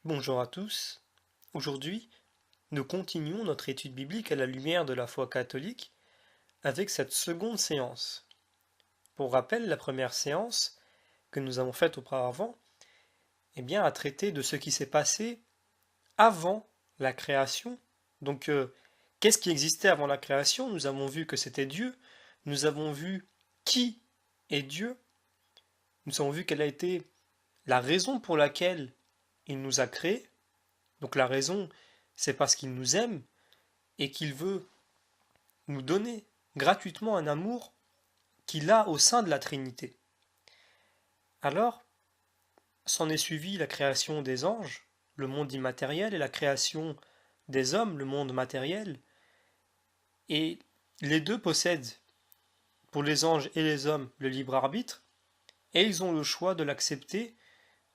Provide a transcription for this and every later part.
Bonjour à tous. Aujourd'hui, nous continuons notre étude biblique à la lumière de la foi catholique avec cette seconde séance. Pour rappel, la première séance que nous avons faite auparavant, a traité de ce qui s'est passé avant la création. Donc, qu'est-ce qui existait avant la création? Nous avons vu que c'était Dieu. Nous avons vu qui est Dieu. Nous avons vu quelle a été la raison pour laquelle il nous a créés. Donc la raison, c'est parce qu'il nous aime et qu'il veut nous donner gratuitement un amour qu'il a au sein de la Trinité. Alors, s'en est suivi la création des anges, le monde immatériel, et la création des hommes, le monde matériel. Et les deux possèdent, pour les anges et les hommes, le libre arbitre, et ils ont le choix de l'accepter,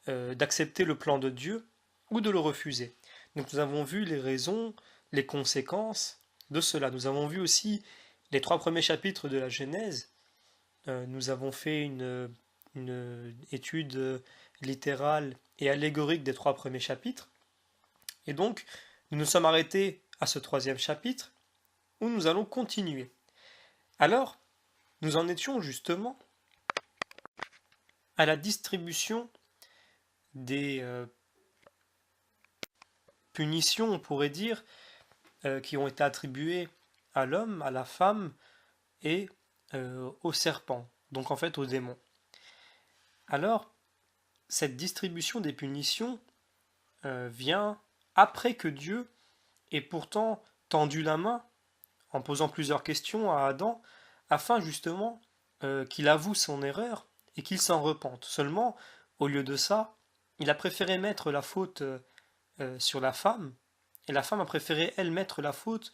d'accepter le plan de Dieu ou de le refuser. Donc nous avons vu les raisons, les conséquences de cela. Nous avons vu aussi les 3 premiers chapitres de la Genèse. Nous avons fait une étude littérale et allégorique des 3 premiers chapitres. Et donc, nous nous sommes arrêtés à ce 3e chapitre où nous allons continuer. Alors, nous en étions justement à la distribution des punitions, on pourrait dire, qui ont été attribuées à l'homme, à la femme et au serpent, donc en fait au démon. Alors, cette distribution des punitions vient après que Dieu ait pourtant tendu la main en posant plusieurs questions à Adam afin justement qu'il avoue son erreur et qu'il s'en repente. Seulement, au lieu de ça, il a préféré mettre la faute sur la femme, et la femme a préféré, elle, mettre la faute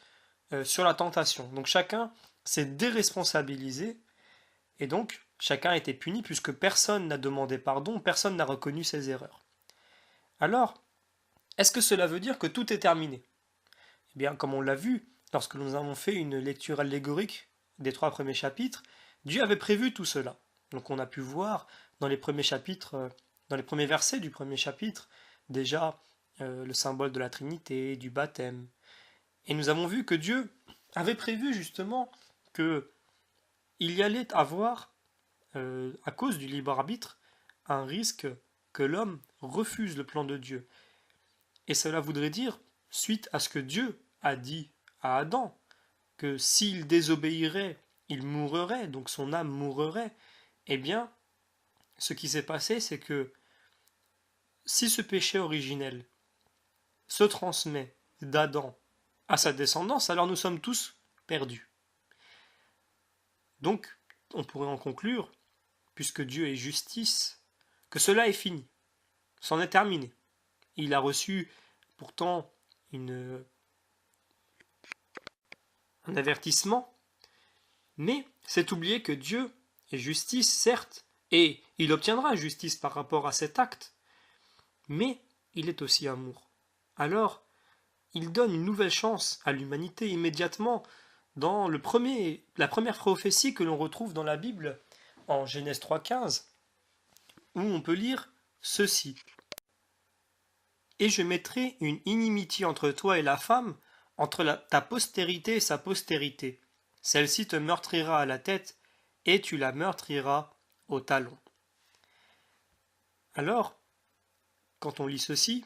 sur la tentation. Donc chacun s'est déresponsabilisé, et donc chacun a été puni, puisque personne n'a demandé pardon, personne n'a reconnu ses erreurs. Alors, est-ce que cela veut dire que tout est terminé? Eh bien, comme on l'a vu, lorsque nous avons fait une lecture allégorique des 3 premiers chapitres, Dieu avait prévu tout cela. Donc on a pu voir dans les premiers chapitres, dans les premiers versets du premier chapitre, déjà le symbole de la Trinité, du baptême. Et nous avons vu que Dieu avait prévu justement que il y allait avoir, à cause du libre arbitre, un risque que l'homme refuse le plan de Dieu. Et cela voudrait dire, suite à ce que Dieu a dit à Adam, que s'il désobéirait, il mourrait, donc son âme mourrait, eh bien, ce qui s'est passé, c'est que si ce péché originel se transmet d'Adam à sa descendance, alors nous sommes tous perdus. Donc, on pourrait en conclure, puisque Dieu est justice, que cela est fini, c'en est terminé. Il a reçu pourtant un avertissement, mais c'est oublier que Dieu est justice, certes, et il obtiendra justice par rapport à cet acte, mais il est aussi amour. Alors, il donne une nouvelle chance à l'humanité immédiatement dans la première prophétie que l'on retrouve dans la Bible, en Genèse 3,15, où on peut lire ceci. Et je mettrai une inimitié entre toi et la femme, entre ta postérité et sa postérité. Celle-ci te meurtrira à la tête, et tu la meurtriras au talon. Alors, quand on lit ceci,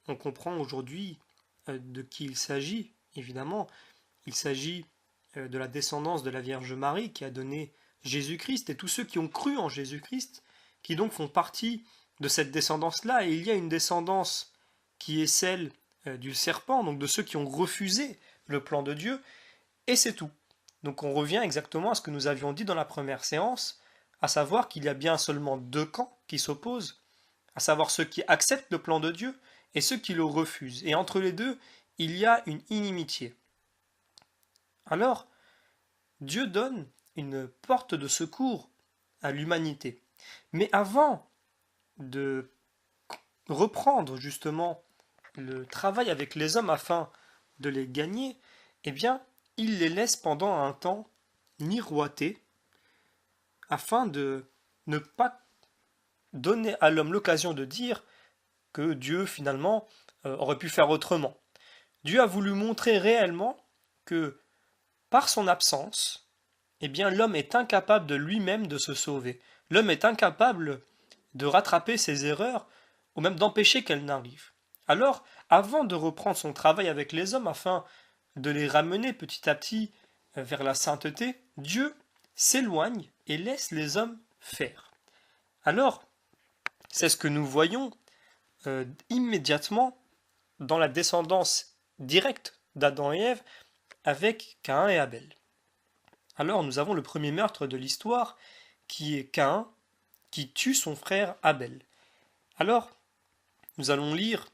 on comprend aujourd'hui de qui il s'agit, évidemment. Il s'agit de la descendance de la Vierge Marie qui a donné Jésus-Christ, et tous ceux qui ont cru en Jésus-Christ, qui donc font partie de cette descendance-là, et il y a une descendance qui est celle du serpent, donc de ceux qui ont refusé le plan de Dieu, et c'est tout. Donc on revient exactement à ce que nous avions dit dans la première séance, à savoir qu'il y a bien seulement 2 camps qui s'opposent, à savoir ceux qui acceptent le plan de Dieu et ceux qui le refusent. Et entre les deux, il y a une inimitié. Alors, Dieu donne une porte de secours à l'humanité. Mais avant de reprendre justement le travail avec les hommes afin de les gagner, eh bien, il les laisse pendant un temps miroiter afin de ne pas donner à l'homme l'occasion de dire que Dieu finalement aurait pu faire autrement. Dieu a voulu montrer réellement que par son absence, eh bien l'homme est incapable de lui-même de se sauver. L'homme est incapable de rattraper ses erreurs ou même d'empêcher qu'elles n'arrivent. Alors, avant de reprendre son travail avec les hommes afin de les ramener petit à petit vers la sainteté, Dieu s'éloigne et laisse les hommes faire. Alors, c'est ce que nous voyons immédiatement dans la descendance directe d'Adam et Ève avec Caïn et Abel. Alors nous avons le premier meurtre de l'histoire qui est Caïn qui tue son frère Abel. Alors nous allons lire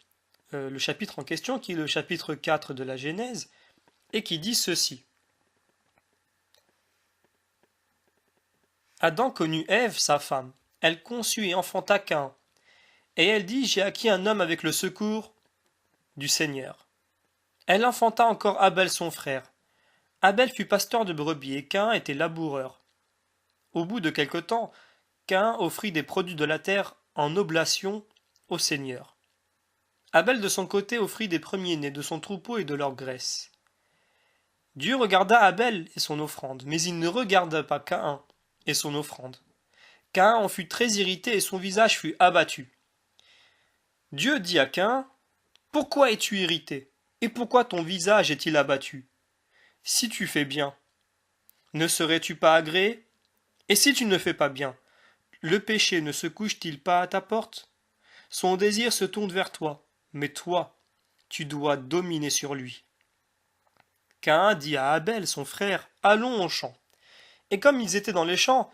le chapitre en question qui est le chapitre 4 de la Genèse et qui dit ceci. Adam connut Ève, sa femme. Elle conçut et enfanta Caïn. Et elle dit, j'ai acquis un homme avec le secours du Seigneur. Elle enfanta encore Abel son frère. Abel fut pasteur de brebis et Caïn était laboureur. Au bout de quelque temps, Caïn offrit des produits de la terre en oblation au Seigneur. Abel de son côté offrit des premiers-nés de son troupeau et de leur graisse. Dieu regarda Abel et son offrande, mais il ne regarda pas Caïn et son offrande. Caïn en fut très irrité et son visage fut abattu. Dieu dit à Caïn, « Pourquoi es-tu irrité? Et pourquoi ton visage est-il abattu? Si tu fais bien, ne serais-tu pas agréé? Et si tu ne fais pas bien, le péché ne se couche-t-il pas à ta porte? Son désir se tourne vers toi, mais toi, tu dois dominer sur lui. » Caïn dit à Abel, son frère, « Allons au champ. » Et comme ils étaient dans les champs,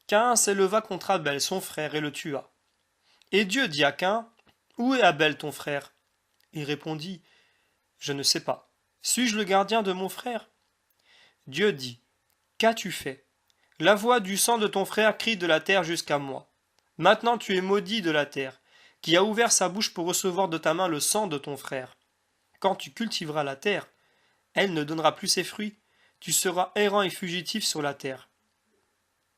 Caïn s'éleva contre Abel, son frère, et le tua. Et Dieu dit à Caïn, « Où est Abel, ton frère? » Il répondit, « Je ne sais pas. Suis-je le gardien de mon frère? » Dieu dit, « Qu'as-tu fait? La voix du sang de ton frère crie de la terre jusqu'à moi. Maintenant tu es maudit de la terre, qui a ouvert sa bouche pour recevoir de ta main le sang de ton frère. Quand tu cultiveras la terre, elle ne donnera plus ses fruits, tu seras errant et fugitif sur la terre. »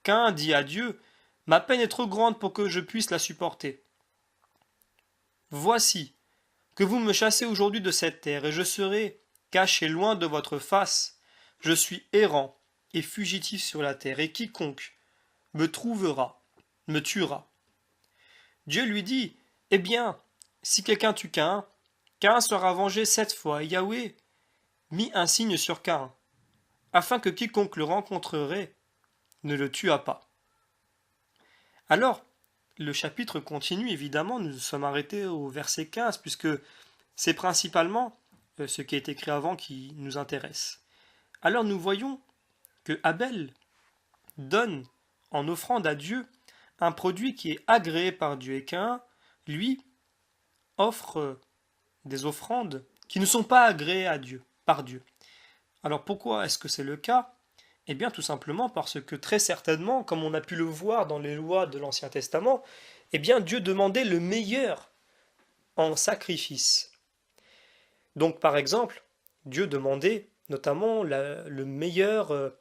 Caïn dit à Dieu, « Ma peine est trop grande pour que je puisse la supporter. Voici que vous me chassez aujourd'hui de cette terre, et je serai caché loin de votre face. Je suis errant et fugitif sur la terre, et quiconque me trouvera me tuera. » Dieu lui dit, « Eh bien, si quelqu'un tue Caïn, Caïn sera vengé 7 fois, et Yahweh mit un signe sur Caïn, afin que quiconque le rencontrerait ne le tuât pas. » Alors, le chapitre continue, évidemment, nous sommes arrêtés au verset 15, puisque c'est principalement ce qui est écrit avant qui nous intéresse. Alors nous voyons que Abel donne en offrande à Dieu un produit qui est agréé par Dieu, et Caïn, lui, offre des offrandes qui ne sont pas agréées à Dieu, par Dieu. Alors pourquoi est-ce que c'est le cas? Eh bien tout simplement parce que très certainement, comme on a pu le voir dans les lois de l'Ancien Testament, eh bien Dieu demandait le meilleur en sacrifice. Donc par exemple, Dieu demandait notamment le meilleur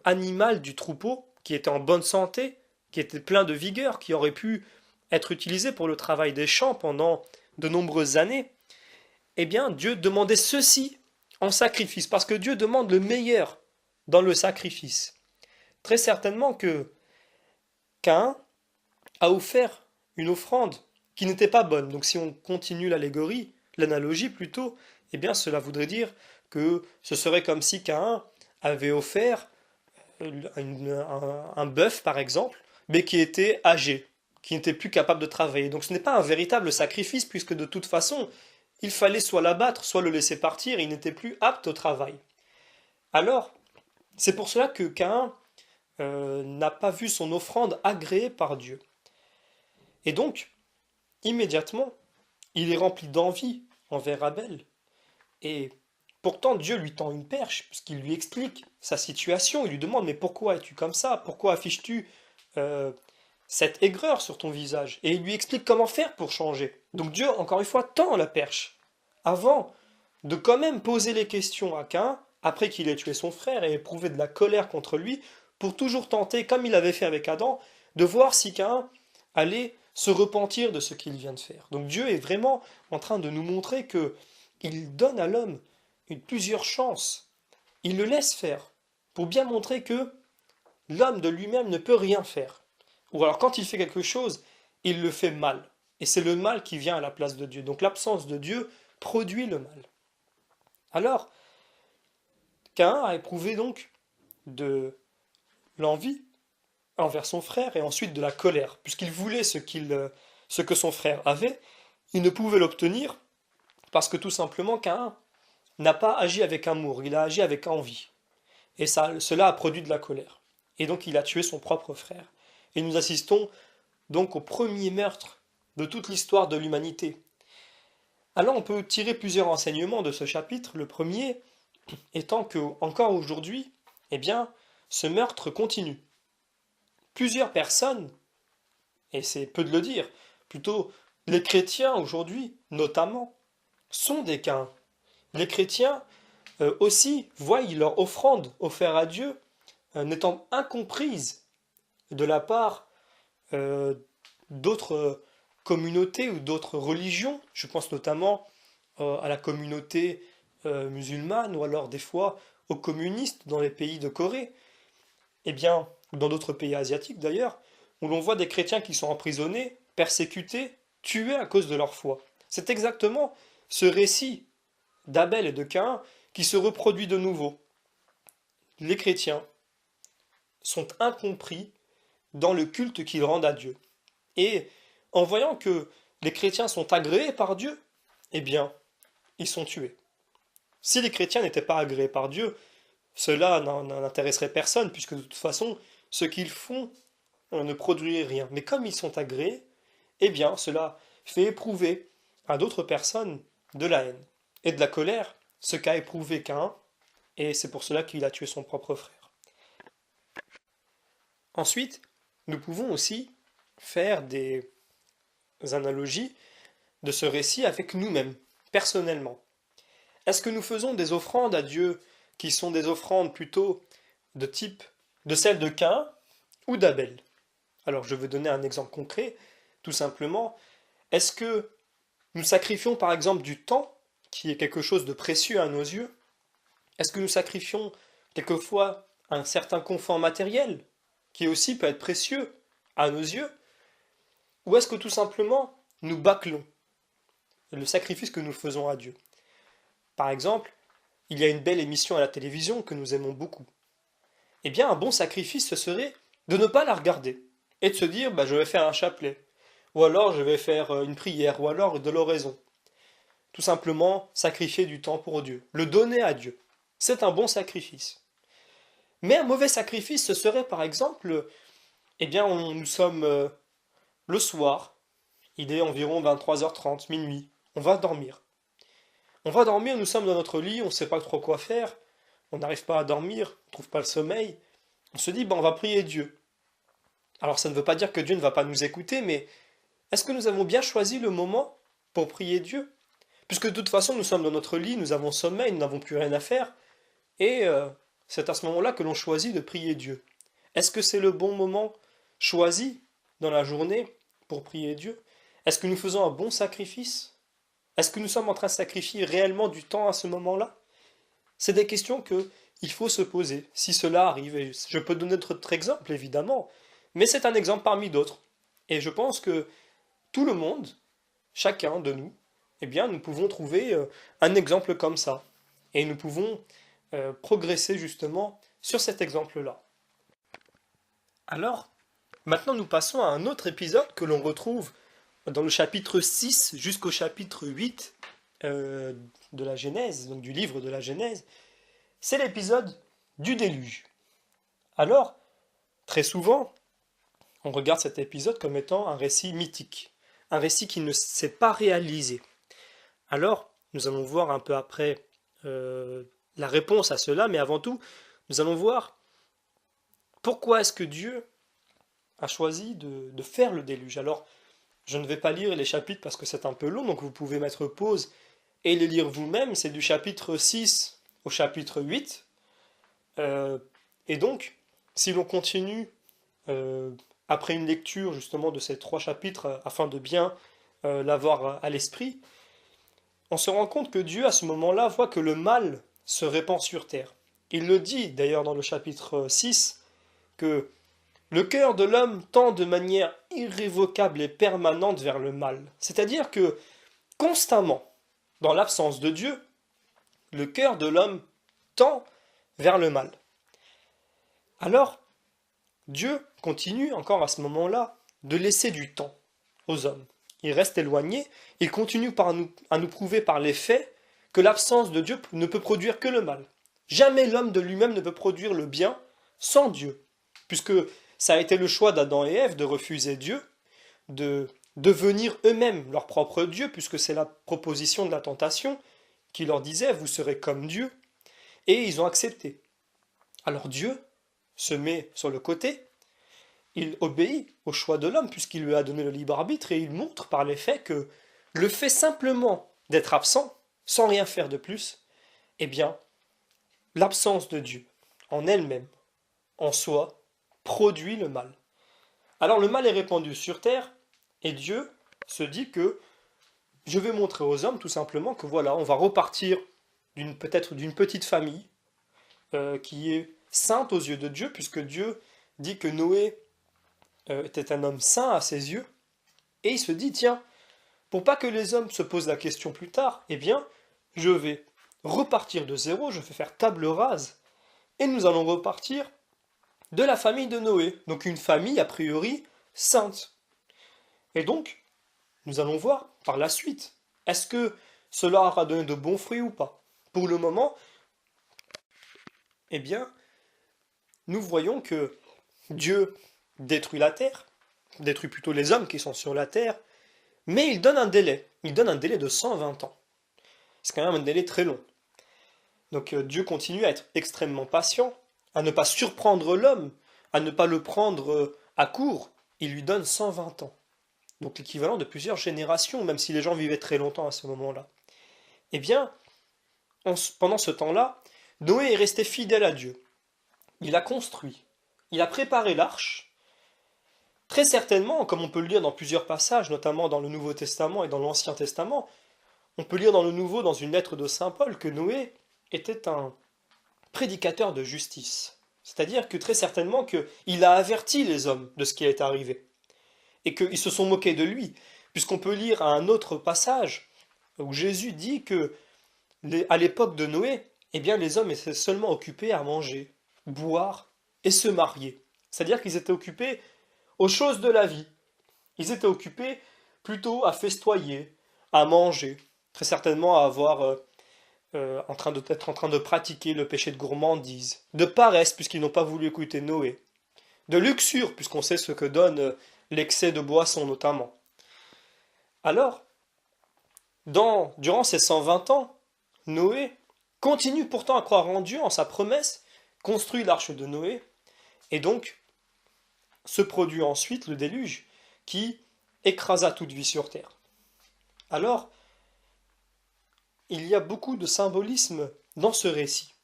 animal du troupeau, qui était en bonne santé, qui était plein de vigueur, qui aurait pu être utilisé pour le travail des champs pendant de nombreuses années. Eh bien Dieu demandait ceci en sacrifice, parce que Dieu demande le meilleur dans le sacrifice. Très certainement que Caïn a offert une offrande qui n'était pas bonne. Donc si on continue l'allégorie, l'analogie plutôt, eh bien cela voudrait dire que ce serait comme si Caïn avait offert un bœuf par exemple, mais qui était âgé, qui n'était plus capable de travailler. Donc ce n'est pas un véritable sacrifice, puisque de toute façon, il fallait soit l'abattre, soit le laisser partir, il n'était plus apte au travail. Alors, c'est pour cela que Caïn n'a pas vu son offrande agréée par Dieu. Et donc, immédiatement, il est rempli d'envie envers Abel. Et pourtant, Dieu lui tend une perche, puisqu'il lui explique sa situation. Il lui demande, mais pourquoi es-tu comme ça? Pourquoi affiches-tu cette aigreur sur ton visage? Et il lui explique comment faire pour changer. Donc Dieu, encore une fois, tend la perche, avant de quand même poser les questions à Caïn, après qu'il ait tué son frère et éprouvé de la colère contre lui, pour toujours tenter, comme il avait fait avec Adam, de voir si Caïn allait se repentir de ce qu'il vient de faire. Donc Dieu est vraiment en train de nous montrer que il donne à l'homme plusieurs chances. Il le laisse faire pour bien montrer que l'homme de lui-même ne peut rien faire. Ou alors quand il fait quelque chose, il le fait mal. Et c'est le mal qui vient à la place de Dieu. Donc l'absence de Dieu produit le mal. Alors, Caïn a éprouvé donc de l'envie envers son frère et ensuite de la colère, puisqu'il voulait ce que son frère avait, il ne pouvait l'obtenir parce que tout simplement Caïn n'a pas agi avec amour, il a agi avec envie. Et cela a produit de la colère. Et donc il a tué son propre frère. Et nous assistons donc au premier meurtre de toute l'histoire de l'humanité. Alors on peut tirer plusieurs enseignements de ce chapitre. Le premier étant que, encore aujourd'hui, eh bien, ce meurtre continue. Plusieurs personnes, et c'est peu de le dire, plutôt les chrétiens aujourd'hui, notamment, sont des Caïns. Les chrétiens aussi voient leur offrande offerte à Dieu n'étant incomprise de la part d'autres communautés ou d'autres religions. Je pense notamment à la communauté musulmane ou alors des fois aux communistes dans les pays de Corée, et bien, ou dans d'autres pays asiatiques d'ailleurs, où l'on voit des chrétiens qui sont emprisonnés, persécutés, tués à cause de leur foi. C'est exactement ce récit d'Abel et de Caïn qui se reproduit de nouveau. Les chrétiens sont incompris dans le culte qu'ils rendent à Dieu. Et en voyant que les chrétiens sont agréés par Dieu, eh bien, ils sont tués. Si les chrétiens n'étaient pas agréés par Dieu, cela n'intéresserait personne, puisque de toute façon, ce qu'ils font ne produirait rien. Mais comme ils sont agréés, eh bien, cela fait éprouver à d'autres personnes de la haine et de la colère, ce qu'a éprouvé Caïn, et c'est pour cela qu'il a tué son propre frère. Ensuite, nous pouvons aussi faire des analogies de ce récit avec nous-mêmes, personnellement. Est-ce que nous faisons des offrandes à Dieu qui sont des offrandes plutôt de type de celles de Caïn ou d'Abel? Alors je vais donner un exemple concret, tout simplement. Est-ce que nous sacrifions par exemple du temps, qui est quelque chose de précieux à nos yeux? Est-ce que nous sacrifions quelquefois un certain confort matériel, qui aussi peut être précieux à nos yeux? Ou est-ce que tout simplement nous bâclons le sacrifice que nous faisons à Dieu? Par exemple, il y a une belle émission à la télévision que nous aimons beaucoup. Eh bien, un bon sacrifice, ce serait de ne pas la regarder et de se dire, je vais faire un chapelet, ou alors je vais faire une prière, ou alors de l'oraison. Tout simplement, sacrifier du temps pour Dieu, le donner à Dieu. C'est un bon sacrifice. Mais un mauvais sacrifice, ce serait par exemple, nous sommes le soir, il est environ 23h30, minuit, on va dormir. On va dormir, nous sommes dans notre lit, on ne sait pas trop quoi faire, on n'arrive pas à dormir, on ne trouve pas le sommeil. On se dit, on va prier Dieu. Alors ça ne veut pas dire que Dieu ne va pas nous écouter, mais est-ce que nous avons bien choisi le moment pour prier Dieu? Puisque de toute façon, nous sommes dans notre lit, nous avons sommeil, nous n'avons plus rien à faire, et c'est à ce moment-là que l'on choisit de prier Dieu. Est-ce que c'est le bon moment choisi dans la journée pour prier Dieu? Est-ce que nous faisons un bon sacrifice? Est-ce que nous sommes en train de sacrifier réellement du temps à ce moment-là? C'est des questions que il faut se poser si cela arrive. Et je peux donner d'autres exemples, évidemment, mais c'est un exemple parmi d'autres. Et je pense que tout le monde, chacun de nous, nous pouvons trouver un exemple comme ça. Et nous pouvons progresser justement sur cet exemple-là. Alors, maintenant nous passons à un autre épisode que l'on retrouve dans le chapitre 6 jusqu'au chapitre 8 de la Genèse, donc du livre de la Genèse. C'est l'épisode du déluge. Alors, très souvent, on regarde cet épisode comme étant un récit mythique, un récit qui ne s'est pas réalisé. Alors, nous allons voir un peu après la réponse à cela, mais avant tout, nous allons voir pourquoi est-ce que Dieu a choisi de faire le déluge. Alors, je ne vais pas lire les chapitres parce que c'est un peu long, donc vous pouvez mettre pause et les lire vous-même. C'est du chapitre 6 au chapitre 8. Et donc, si l'on continue après une lecture justement de ces 3 chapitres, afin de bien l'avoir à l'esprit, on se rend compte que Dieu, à ce moment-là, voit que le mal se répand sur terre. Il le dit d'ailleurs dans le chapitre 6, que le cœur de l'homme tend de manière irrévocable et permanente vers le mal. C'est-à-dire que constamment, dans l'absence de Dieu, le cœur de l'homme tend vers le mal. Alors, Dieu continue encore à ce moment-là de laisser du temps aux hommes. Il reste éloigné, il continue à nous prouver par les faits que l'absence de Dieu ne peut produire que le mal. Jamais l'homme de lui-même ne peut produire le bien sans Dieu, puisque ça a été le choix d'Adam et Ève de refuser Dieu, de devenir eux-mêmes leur propre Dieu, puisque c'est la proposition de la tentation qui leur disait vous serez comme Dieu, et ils ont accepté. Alors Dieu se met sur le côté, il obéit au choix de l'homme puisqu'il lui a donné le libre arbitre et il montre par les faits que le fait simplement d'être absent, sans rien faire de plus, eh bien, l'absence de Dieu en elle-même, en soi, produit le mal. Alors le mal est répandu sur terre et Dieu se dit que je vais montrer aux hommes tout simplement que voilà, on va repartir peut-être d'une petite famille qui est sainte aux yeux de Dieu, puisque Dieu dit que Noé était un homme saint à ses yeux, et il se dit, tiens, pour pas que les hommes se posent la question plus tard, eh bien, je vais repartir de zéro, je vais faire table rase, et nous allons repartir de la famille de Noé, donc une famille a priori sainte. Et donc, nous allons voir par la suite, est-ce que cela aura donné de bons fruits ou pas? Pour le moment, eh bien, nous voyons que Dieu détruit la terre, détruit plutôt les hommes qui sont sur la terre, mais il donne un délai de 120 ans. C'est quand même un délai très long. Donc Dieu continue à être extrêmement patient, à ne pas surprendre l'homme, à ne pas le prendre à court, il lui donne 120 ans. Donc l'équivalent de plusieurs générations, même si les gens vivaient très longtemps à ce moment-là. Eh bien, pendant ce temps-là, Noé est resté fidèle à Dieu. Il a construit, il a préparé l'arche. Très certainement, comme on peut le lire dans plusieurs passages, notamment dans le Nouveau Testament et dans l'Ancien Testament, on peut lire dans le Nouveau, dans une lettre de Saint Paul, que Noé était un prédicateur de justice. C'est-à-dire que très certainement qu'il a averti les hommes de ce qui est arrivé. Et qu'ils se sont moqués de lui, puisqu'on peut lire à un autre passage où Jésus dit que à l'époque de Noé, eh bien les hommes étaient seulement occupés à manger, boire et se marier. C'est-à-dire qu'ils étaient occupés aux choses de la vie. Ils étaient occupés plutôt à festoyer, à manger, très certainement à avoir être en train de pratiquer le péché de gourmandise, de paresse puisqu'ils n'ont pas voulu écouter Noé, de luxure puisqu'on sait ce que donne l'excès de boisson notamment. Alors, durant ces 120 ans, Noé continue pourtant à croire en Dieu, en sa promesse, construit l'arche de Noé, et donc se produit ensuite le déluge qui écrasa toute vie sur terre. Alors, il y a beaucoup de symbolisme dans ce récit.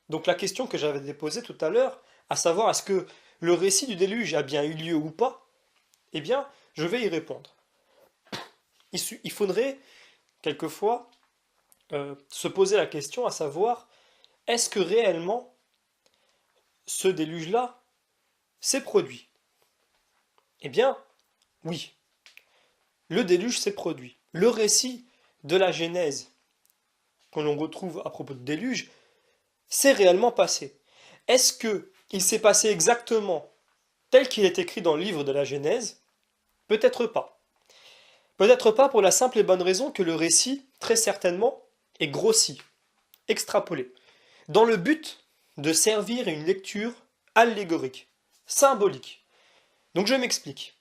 Donc la question que j'avais déposée tout à l'heure, à savoir est-ce que le récit du déluge a bien eu lieu ou pas, eh bien, je vais y répondre. Il faudrait, quelquefois, se poser la question à savoir, est-ce que réellement ce déluge-là s'est produit? Eh bien, oui. Le déluge s'est produit. Le récit de la Genèse que l'on retrouve à propos de déluge s'est réellement passé. Est-ce que il s'est passé exactement tel qu'il est écrit dans le livre de la Genèse? Peut-être pas. Peut-être pas pour la simple et bonne raison que le récit, très certainement, est grossi, extrapolé, dans le but de servir à une lecture allégorique, symbolique. Donc je m'explique.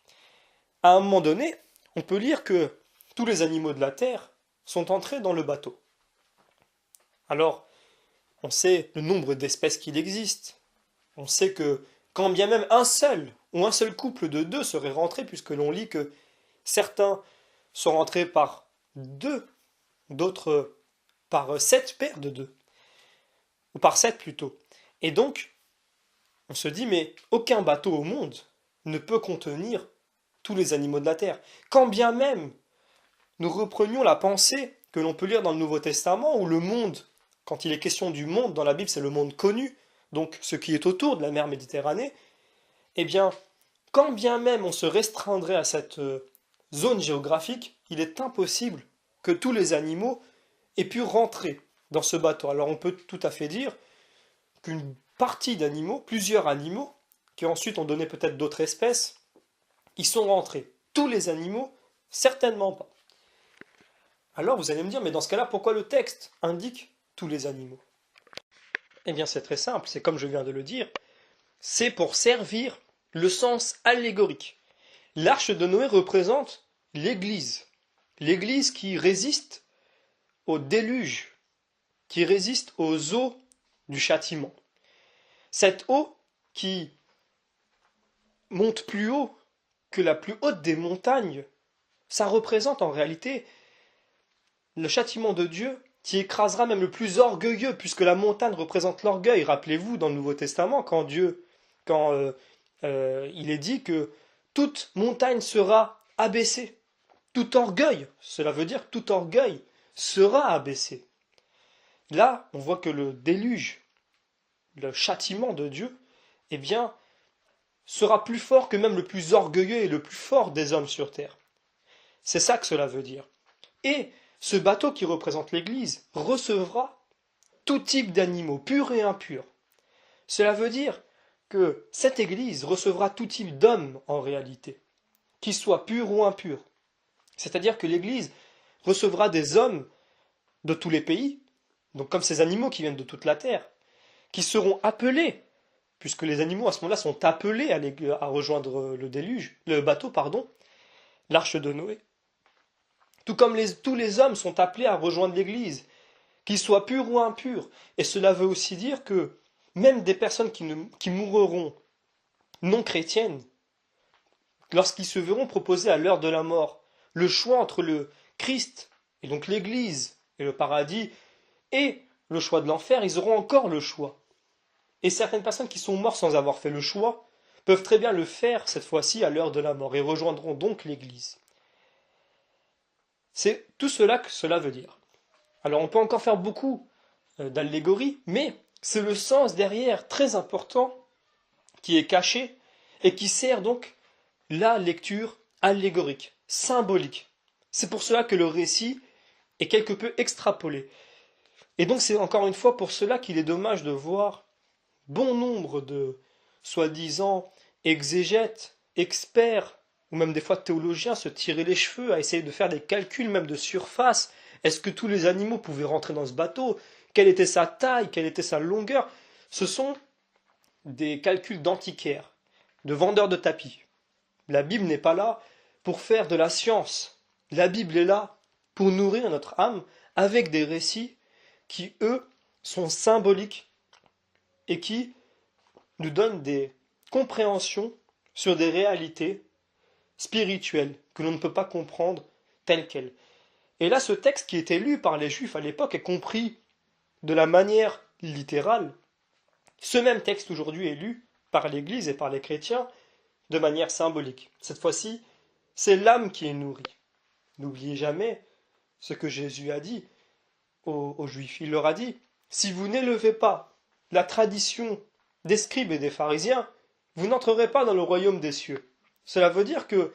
À un moment donné, on peut lire que tous les animaux de la terre sont entrés dans le bateau. Alors, on sait le nombre d'espèces qu'il existe. On sait que quand bien même un seul ou un seul couple de deux serait rentré, puisque l'on lit que certains sont rentrés par deux, d'autres par 7 paires de deux, ou par 7 plutôt. Et donc, on se dit, mais aucun bateau au monde ne peut contenir tous les animaux de la terre. Quand bien même nous reprenions la pensée que l'on peut lire dans le Nouveau Testament, où le monde, quand il est question du monde dans la Bible, c'est le monde connu, donc ce qui est autour de la mer Méditerranée, eh bien, quand bien même on se restreindrait à cette zone géographique, il est impossible que tous les animaux aient pu rentrer dans ce bateau. Alors on peut tout à fait dire qu'une partie d'animaux, plusieurs animaux, qui ensuite ont donné peut-être d'autres espèces, y sont rentrés. Tous les animaux, certainement pas. Alors vous allez me dire, mais dans ce cas-là, pourquoi le texte indique tous les animaux? Eh bien c'est très simple, c'est comme je viens de le dire, c'est pour servir le sens allégorique. L'arche de Noé représente l'Église. L'Église qui résiste au déluge, qui résiste aux eaux du châtiment. Cette eau qui monte plus haut que la plus haute des montagnes, ça représente en réalité le châtiment de Dieu qui écrasera même le plus orgueilleux, puisque la montagne représente l'orgueil. Rappelez-vous dans le Nouveau Testament, quand il est dit que toute montagne sera abaissée, tout orgueil, cela veut dire tout orgueil sera abaissé. Là, on voit que le déluge, le châtiment de Dieu, eh bien, sera plus fort que même le plus orgueilleux et le plus fort des hommes sur terre. C'est ça que cela veut dire. Et ce bateau qui représente l'Église recevra tout type d'animaux, purs et impurs. Cela veut dire que cette Église recevra tout type d'hommes en réalité, qu'ils soient purs ou impurs. C'est-à-dire que l'Église recevra des hommes de tous les pays, donc comme ces animaux qui viennent de toute la terre, qui seront appelés, puisque les animaux à ce moment-là sont appelés à rejoindre le bateau, l'arche de Noé. Tout comme tous les hommes sont appelés à rejoindre l'Église, qu'ils soient purs ou impurs. Et cela veut aussi dire que même des personnes qui mourront non chrétiennes, lorsqu'ils se verront proposer à l'heure de la mort le choix entre le Christ, et donc l'Église, et le paradis, et le choix de l'enfer, ils auront encore le choix. Et certaines personnes qui sont mortes sans avoir fait le choix peuvent très bien le faire cette fois-ci à l'heure de la mort, et rejoindront donc l'Église. C'est tout cela que cela veut dire. Alors on peut encore faire beaucoup d'allégories, mais c'est le sens derrière très important qui est caché et qui sert donc la lecture allégorique, symbolique. C'est pour cela que le récit est quelque peu extrapolé. Et donc c'est encore une fois pour cela qu'il est dommage de voir bon nombre de soi-disant exégètes, experts, ou même des fois théologiens se tirer les cheveux à essayer de faire des calculs même de surface. Est-ce que tous les animaux pouvaient rentrer dans ce bateau? Quelle était sa taille? Quelle était sa longueur? Ce sont des calculs d'antiquaires, de vendeurs de tapis. La Bible n'est pas là pour faire de la science. La Bible est là pour nourrir notre âme avec des récits qui, eux, sont symboliques et qui nous donnent des compréhensions sur des réalités spirituelles que l'on ne peut pas comprendre telles quelles. Et là, ce texte qui était lu par les Juifs à l'époque est compris de la manière littérale. Ce même texte aujourd'hui est lu par l'Église et par les chrétiens de manière symbolique. Cette fois-ci, c'est l'âme qui est nourrie. N'oubliez jamais ce que Jésus a dit aux Juifs. Il leur a dit, si vous n'élevez pas la tradition des scribes et des pharisiens, vous n'entrerez pas dans le royaume des cieux. Cela veut dire que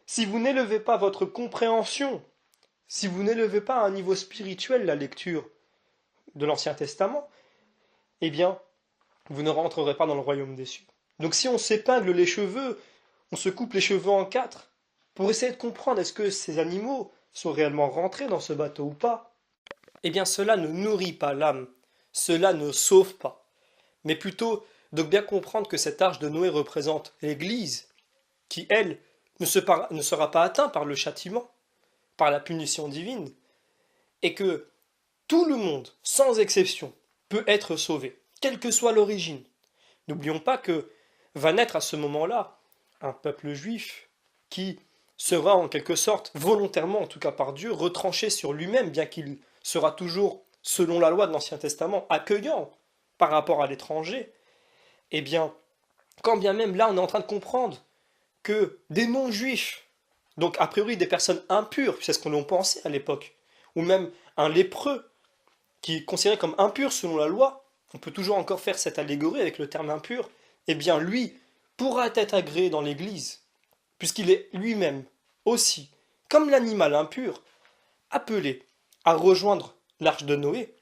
si vous n'élevez pas votre compréhension, si vous n'élevez pas à un niveau spirituel la lecture de l'Ancien Testament, eh bien, vous ne rentrerez pas dans le royaume des cieux. Donc si on s'épingle les cheveux, on se coupe les cheveux en quatre, pour essayer de comprendre est-ce que ces animaux sont réellement rentrés dans ce bateau ou pas, eh bien cela ne nourrit pas l'âme, cela ne sauve pas. Mais plutôt de bien comprendre que cette arche de Noé représente l'Église, qui, elle, ne sera pas atteinte par le châtiment, par la punition divine, et que tout le monde, sans exception, peut être sauvé, quelle que soit l'origine. N'oublions pas que va naître à ce moment-là un peuple juif qui sera en quelque sorte, volontairement en tout cas par Dieu, retranché sur lui-même, bien qu'il sera toujours, selon la loi de l'Ancien Testament, accueillant par rapport à l'étranger. Eh bien, quand bien même là on est en train de comprendre que des non-juifs, donc a priori des personnes impures, c'est ce qu'on en pensait à l'époque, ou même un lépreux qui est considéré comme impur selon la loi, on peut toujours encore faire cette allégorie avec le terme impur, eh bien lui pourra être agréé dans l'Église, puisqu'il est lui-même aussi, comme l'animal impur, appelé à rejoindre l'arche de Noé,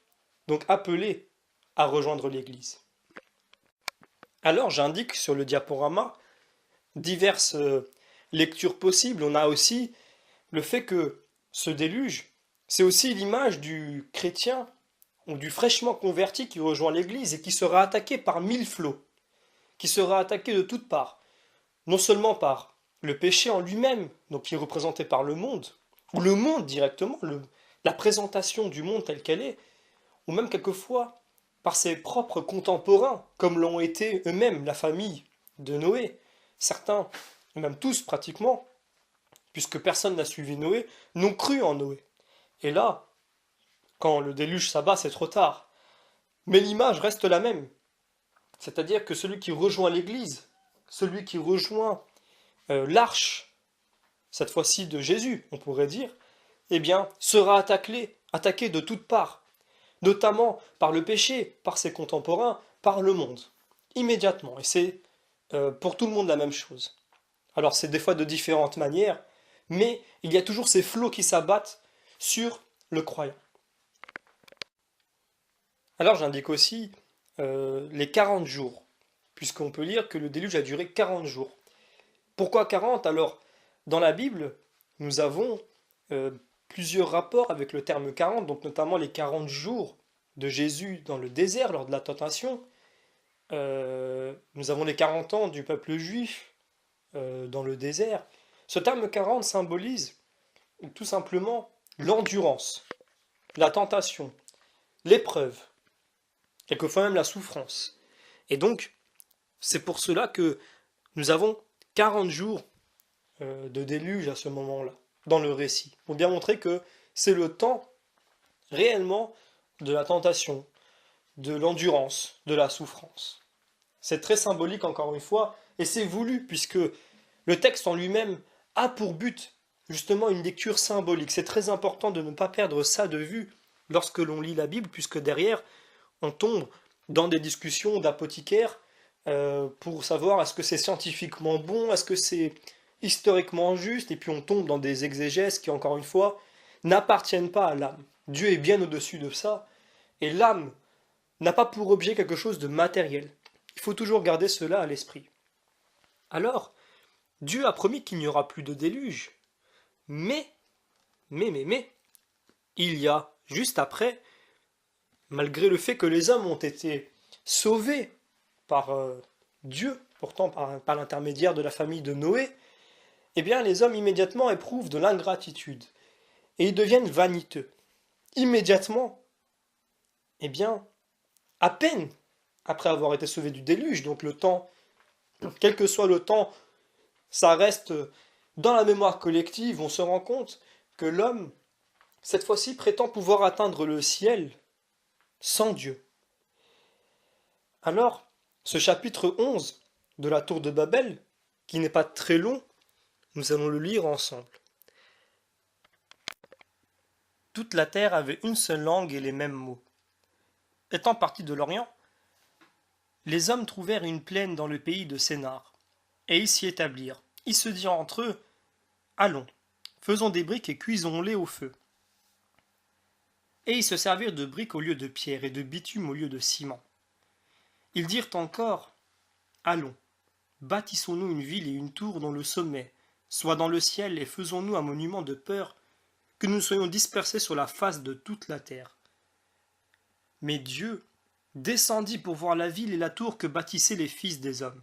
donc appelé à rejoindre l'Église. Alors j'indique sur le diaporama diverses lectures possibles. On a aussi le fait que ce déluge, c'est aussi l'image du chrétien ou du fraîchement converti qui rejoint l'Église et qui sera attaqué par 1000 flots, qui sera attaqué de toutes parts, non seulement par le péché en lui-même, donc qui est représenté par le monde, ou le monde directement, la présentation du monde tel qu'elle est, ou même quelquefois par ses propres contemporains, comme l'ont été eux-mêmes la famille de Noé. Certains, même tous pratiquement, puisque personne n'a suivi Noé, n'ont cru en Noé. Et là, quand le déluge s'abat, c'est trop tard. Mais l'image reste la même. C'est-à-dire que celui qui rejoint l'Église, celui qui rejoint l'arche, cette fois-ci de Jésus, on pourrait dire, eh bien, sera attaqué de toutes parts, notamment par le péché, par ses contemporains, par le monde, immédiatement. Et c'est pour tout le monde la même chose. Alors c'est des fois de différentes manières, mais il y a toujours ces flots qui s'abattent sur le croyant. Alors j'indique aussi les 40 jours, puisqu'on peut lire que le déluge a duré 40 jours. Pourquoi 40? Alors, dans la Bible, nous avons plusieurs rapports avec le terme 40, donc notamment les 40 jours de Jésus dans le désert lors de la tentation. Nous avons les 40 ans du peuple juif dans le désert. Ce terme 40 symbolise tout simplement l'endurance, la tentation, l'épreuve, quelquefois même la souffrance. Et donc, c'est pour cela que nous avons 40 jours de déluge à ce moment-là, dans le récit, pour bien montrer que c'est le temps réellement de la tentation, de l'endurance, de la souffrance. C'est très symbolique encore une fois, et c'est voulu, puisque le texte en lui-même a pour but justement une lecture symbolique. C'est très important de ne pas perdre ça de vue lorsque l'on lit la Bible, puisque derrière, on tombe dans des discussions d'apothicaires pour savoir est-ce que c'est scientifiquement bon, est-ce que c'est historiquement juste, et puis on tombe dans des exégèses qui, encore une fois, n'appartiennent pas à l'âme. Dieu est bien au-dessus de ça, et l'âme n'a pas pour objet quelque chose de matériel. Il faut toujours garder cela à l'esprit. Alors, Dieu a promis qu'il n'y aura plus de déluge, mais, il y a, juste après, malgré le fait que les hommes ont été sauvés par Dieu, pourtant par l'intermédiaire de la famille de Noé, eh bien les hommes immédiatement éprouvent de l'ingratitude et ils deviennent vaniteux. Immédiatement, eh bien, à peine après avoir été sauvés du déluge, donc le temps, quel que soit le temps, ça reste dans la mémoire collective, on se rend compte que l'homme, cette fois-ci, prétend pouvoir atteindre le ciel sans Dieu. Alors, ce chapitre 11 de la tour de Babel, qui n'est pas très long, nous allons le lire ensemble. Toute la terre avait une seule langue et les mêmes mots. Étant partis de l'Orient, les hommes trouvèrent une plaine dans le pays de Sénar, et ils s'y établirent. Ils se dirent entre eux, allons, faisons des briques et cuisons-les au feu. Et ils se servirent de briques au lieu de pierre et de bitume au lieu de ciment. Ils dirent encore, allons, bâtissons-nous une ville et une tour dont le sommet soit dans le ciel et faisons-nous un monument de peur, que nous soyons dispersés sur la face de toute la terre. Mais Dieu descendit pour voir la ville et la tour que bâtissaient les fils des hommes.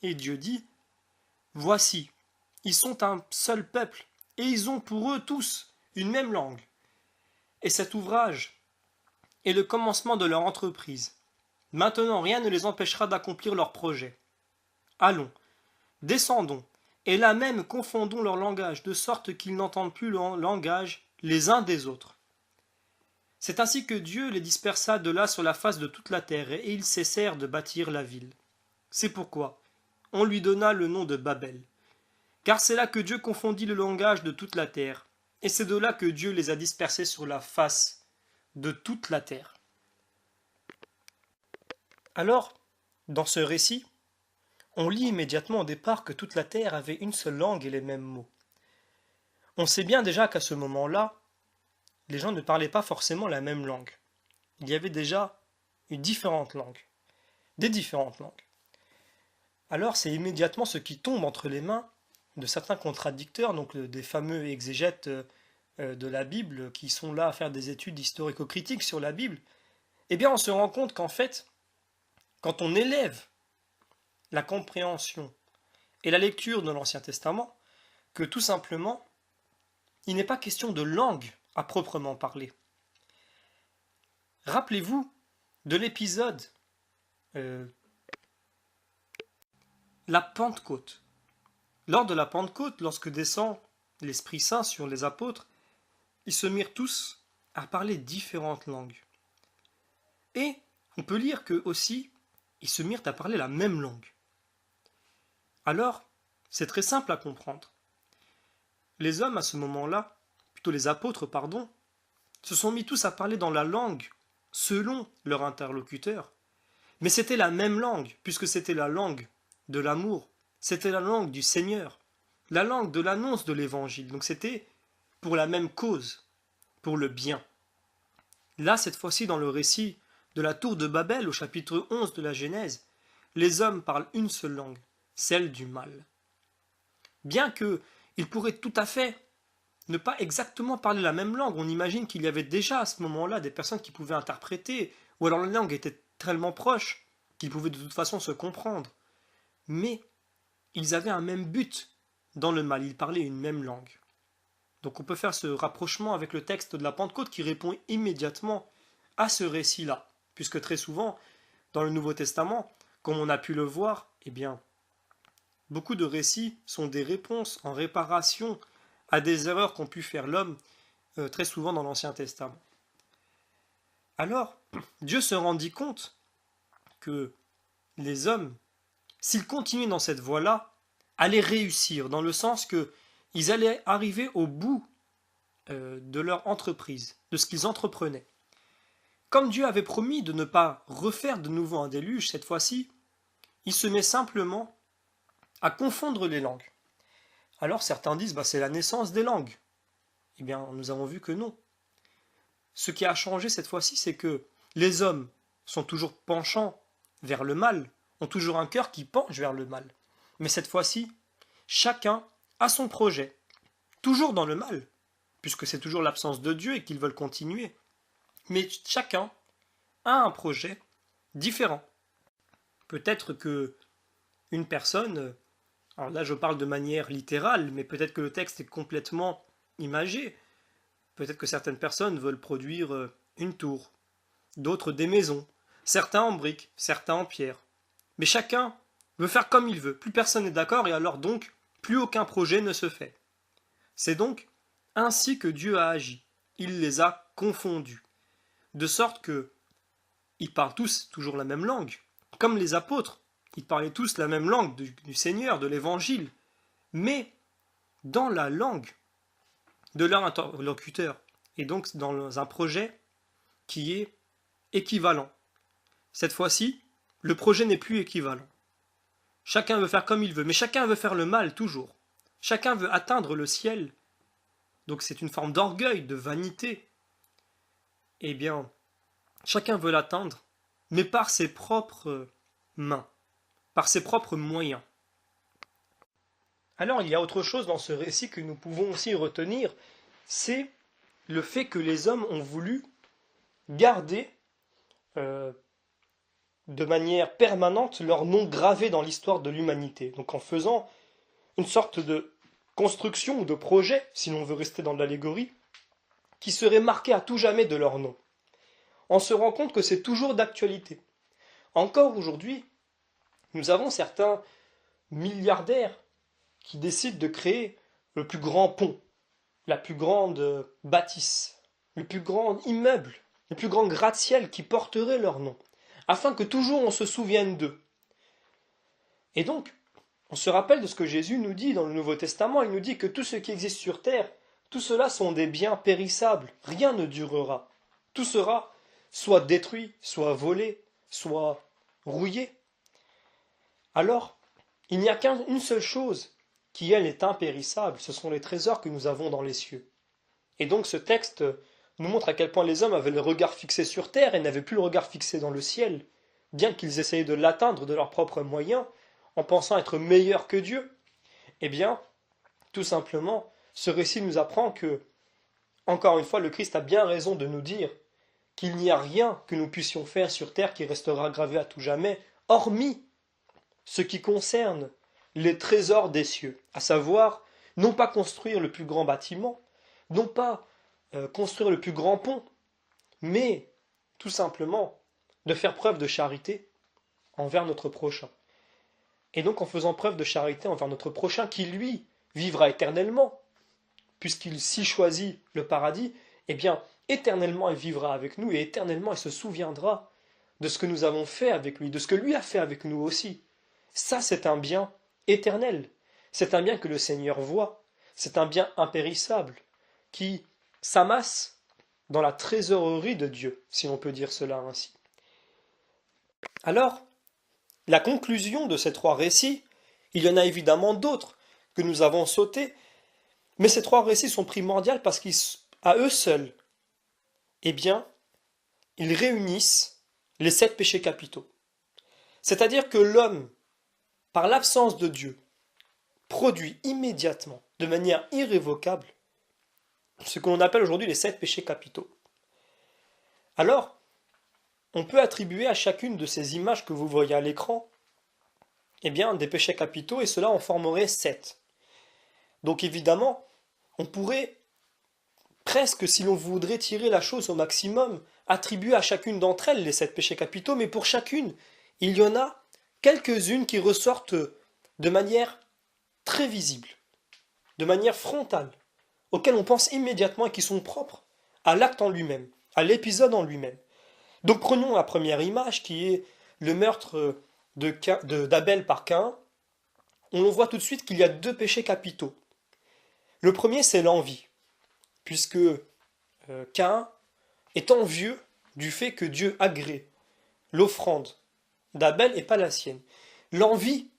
Et Dieu dit, voici, ils sont un seul peuple, et ils ont pour eux tous une même langue. Et cet ouvrage est le commencement de leur entreprise. Maintenant rien ne les empêchera d'accomplir leur projet. Allons, descendons, et là même confondons leur langage, de sorte qu'ils n'entendent plus le langage les uns des autres. C'est ainsi que Dieu les dispersa de là sur la face de toute la terre, et ils cessèrent de bâtir la ville. C'est pourquoi on lui donna le nom de Babel, car c'est là que Dieu confondit le langage de toute la terre, et c'est de là que Dieu les a dispersés sur la face de toute la terre. Alors, dans ce récit, on lit immédiatement au départ que toute la terre avait une seule langue et les mêmes mots. On sait bien déjà qu'à ce moment-là, les gens ne parlaient pas forcément la même langue. Il y avait déjà une différente langue, des différentes langues. Alors c'est immédiatement ce qui tombe entre les mains de certains contradicteurs, donc des fameux exégètes de la Bible qui sont là à faire des études historico-critiques sur la Bible. Eh bien on se rend compte qu'en fait, quand on élève la compréhension et la lecture de l'Ancien Testament, que tout simplement, il n'est pas question de langue à proprement parler. Rappelez-vous de l'épisode la Pentecôte. Lors de la Pentecôte, lorsque descend l'Esprit Saint sur les apôtres, ils se mirent tous à parler différentes langues. Et on peut lire qu'eux aussi, ils se mirent à parler la même langue. Alors, c'est très simple à comprendre. Les hommes à ce moment-là, plutôt les apôtres, pardon, se sont mis tous à parler dans la langue selon leur interlocuteur. Mais c'était la même langue, puisque c'était la langue de l'amour, c'était la langue du Seigneur, la langue de l'annonce de l'Évangile. Donc c'était pour la même cause, pour le bien. Là, cette fois-ci, dans le récit de la tour de Babel, au chapitre 11 de la Genèse, les hommes parlent une seule langue, celle du mal. Bien qu'ils pourraient tout à fait ne pas exactement parler la même langue, on imagine qu'il y avait déjà à ce moment-là des personnes qui pouvaient interpréter, ou alors la langue était tellement proche qu'ils pouvaient de toute façon se comprendre. Mais ils avaient un même but dans le mal, ils parlaient une même langue. Donc on peut faire ce rapprochement avec le texte de la Pentecôte qui répond immédiatement à ce récit-là, puisque très souvent, dans le Nouveau Testament, comme on a pu le voir, eh bien, beaucoup de récits sont des réponses en réparation à des erreurs qu'ont pu faire l'homme très souvent dans l'Ancien Testament. Alors, Dieu se rendit compte que les hommes, s'ils continuaient dans cette voie-là, allaient réussir, dans le sens qu'ils allaient arriver au bout de leur entreprise, de ce qu'ils entreprenaient. Comme Dieu avait promis de ne pas refaire de nouveau un déluge cette fois-ci, il se met simplement à confondre les langues. Alors certains disent c'est la naissance des langues. Eh bien, nous avons vu que non. Ce qui a changé cette fois-ci, c'est que les hommes sont toujours penchants vers le mal, ont toujours un cœur qui penche vers le mal. Mais cette fois-ci, chacun a son projet, toujours dans le mal, puisque c'est toujours l'absence de Dieu et qu'ils veulent continuer. Mais chacun a un projet différent. Peut-être que une personne, alors là je parle de manière littérale, mais peut-être que le texte est complètement imagé. Peut-être que certaines personnes veulent produire une tour, d'autres des maisons, certains en briques, certains en pierre. Mais chacun veut faire comme il veut, plus personne n'est d'accord et alors donc plus aucun projet ne se fait. C'est donc ainsi que Dieu a agi, il les a confondus, de sorte que ils parlent tous toujours la même langue, comme les apôtres, ils parlaient tous la même langue du Seigneur, de l'Évangile, mais dans la langue de leur interlocuteur, et donc dans un projet qui est équivalent. Cette fois-ci, le projet n'est plus équivalent. Chacun veut faire comme il veut, mais chacun veut faire le mal toujours. Chacun veut atteindre le ciel. Donc c'est une forme d'orgueil, de vanité. Eh bien, chacun veut l'atteindre, mais par ses propres mains, par ses propres moyens. Alors il y a autre chose dans ce récit que nous pouvons aussi retenir, c'est le fait que les hommes ont voulu garder de manière permanente leur nom gravé dans l'histoire de l'humanité. Donc en faisant une sorte de construction ou de projet, si l'on veut rester dans l'allégorie, qui serait marqué à tout jamais de leur nom. On se rend compte que c'est toujours d'actualité. Encore aujourd'hui, nous avons certains milliardaires qui décident de créer le plus grand pont, la plus grande bâtisse, le plus grand immeuble, le plus grand gratte-ciel qui porterait leur nom, afin que toujours on se souvienne d'eux. Et donc, On se rappelle de ce que Jésus nous dit dans le Nouveau Testament. Il nous dit que tout ce qui existe sur terre, tout cela sont des biens périssables. Rien ne durera. Tout sera soit détruit, soit volé, soit rouillé. Alors, il n'y a qu'une seule chose qui, elle, est impérissable. Ce sont les trésors que nous avons dans les cieux. Et donc ce texte nous montre à quel point les hommes avaient le regard fixé sur terre et n'avaient plus le regard fixé dans le ciel, bien qu'ils essayaient de l'atteindre de leurs propres moyens, en pensant être meilleurs que Dieu. Eh bien, tout simplement, ce récit nous apprend que, encore une fois, le Christ a bien raison de nous dire qu'il n'y a rien que nous puissions faire sur terre qui restera gravé à tout jamais, hormis ce qui concerne les trésors des cieux, à savoir, non pas construire le plus grand bâtiment, non pas construire le plus grand pont, mais tout simplement de faire preuve de charité envers notre prochain. Et donc en faisant preuve de charité envers notre prochain, qui lui vivra éternellement, puisqu'il s'y choisit le paradis, eh bien éternellement il vivra avec nous et éternellement il se souviendra de ce que nous avons fait avec lui, de ce que lui a fait avec nous aussi. Ça c'est un bien éternel, c'est un bien que le Seigneur voit, c'est un bien impérissable, qui s'amasse dans la trésorerie de Dieu, si l'on peut dire cela ainsi. Alors, la conclusion de ces trois récits, il y en a évidemment d'autres que nous avons sautés, mais ces trois récits sont primordiaux parce qu'à eux seuls, eh bien, ils réunissent les 7 péchés capitaux. C'est-à-dire que l'homme, par l'absence de Dieu, produit immédiatement, de manière irrévocable, ce que l'on appelle aujourd'hui les 7 péchés capitaux. Alors, on peut attribuer à chacune de ces images que vous voyez à l'écran, eh bien, des péchés capitaux, et cela en formerait 7. Donc évidemment, on pourrait, presque si l'on voudrait tirer la chose au maximum, attribuer à chacune d'entre elles les 7 péchés capitaux, mais pour chacune, il y en a quelques-unes qui ressortent de manière très visible, de manière frontale, auxquelles on pense immédiatement et qui sont propres à l'acte en lui-même, à l'épisode en lui-même. Donc prenons la première image qui est le meurtre d'Abel par Caïn. On voit tout de suite qu'il y a 2 péchés capitaux. Le premier c'est l'envie, puisque Caïn est envieux du fait que Dieu agrée l'offrande d'Abel et pas la sienne. L'envie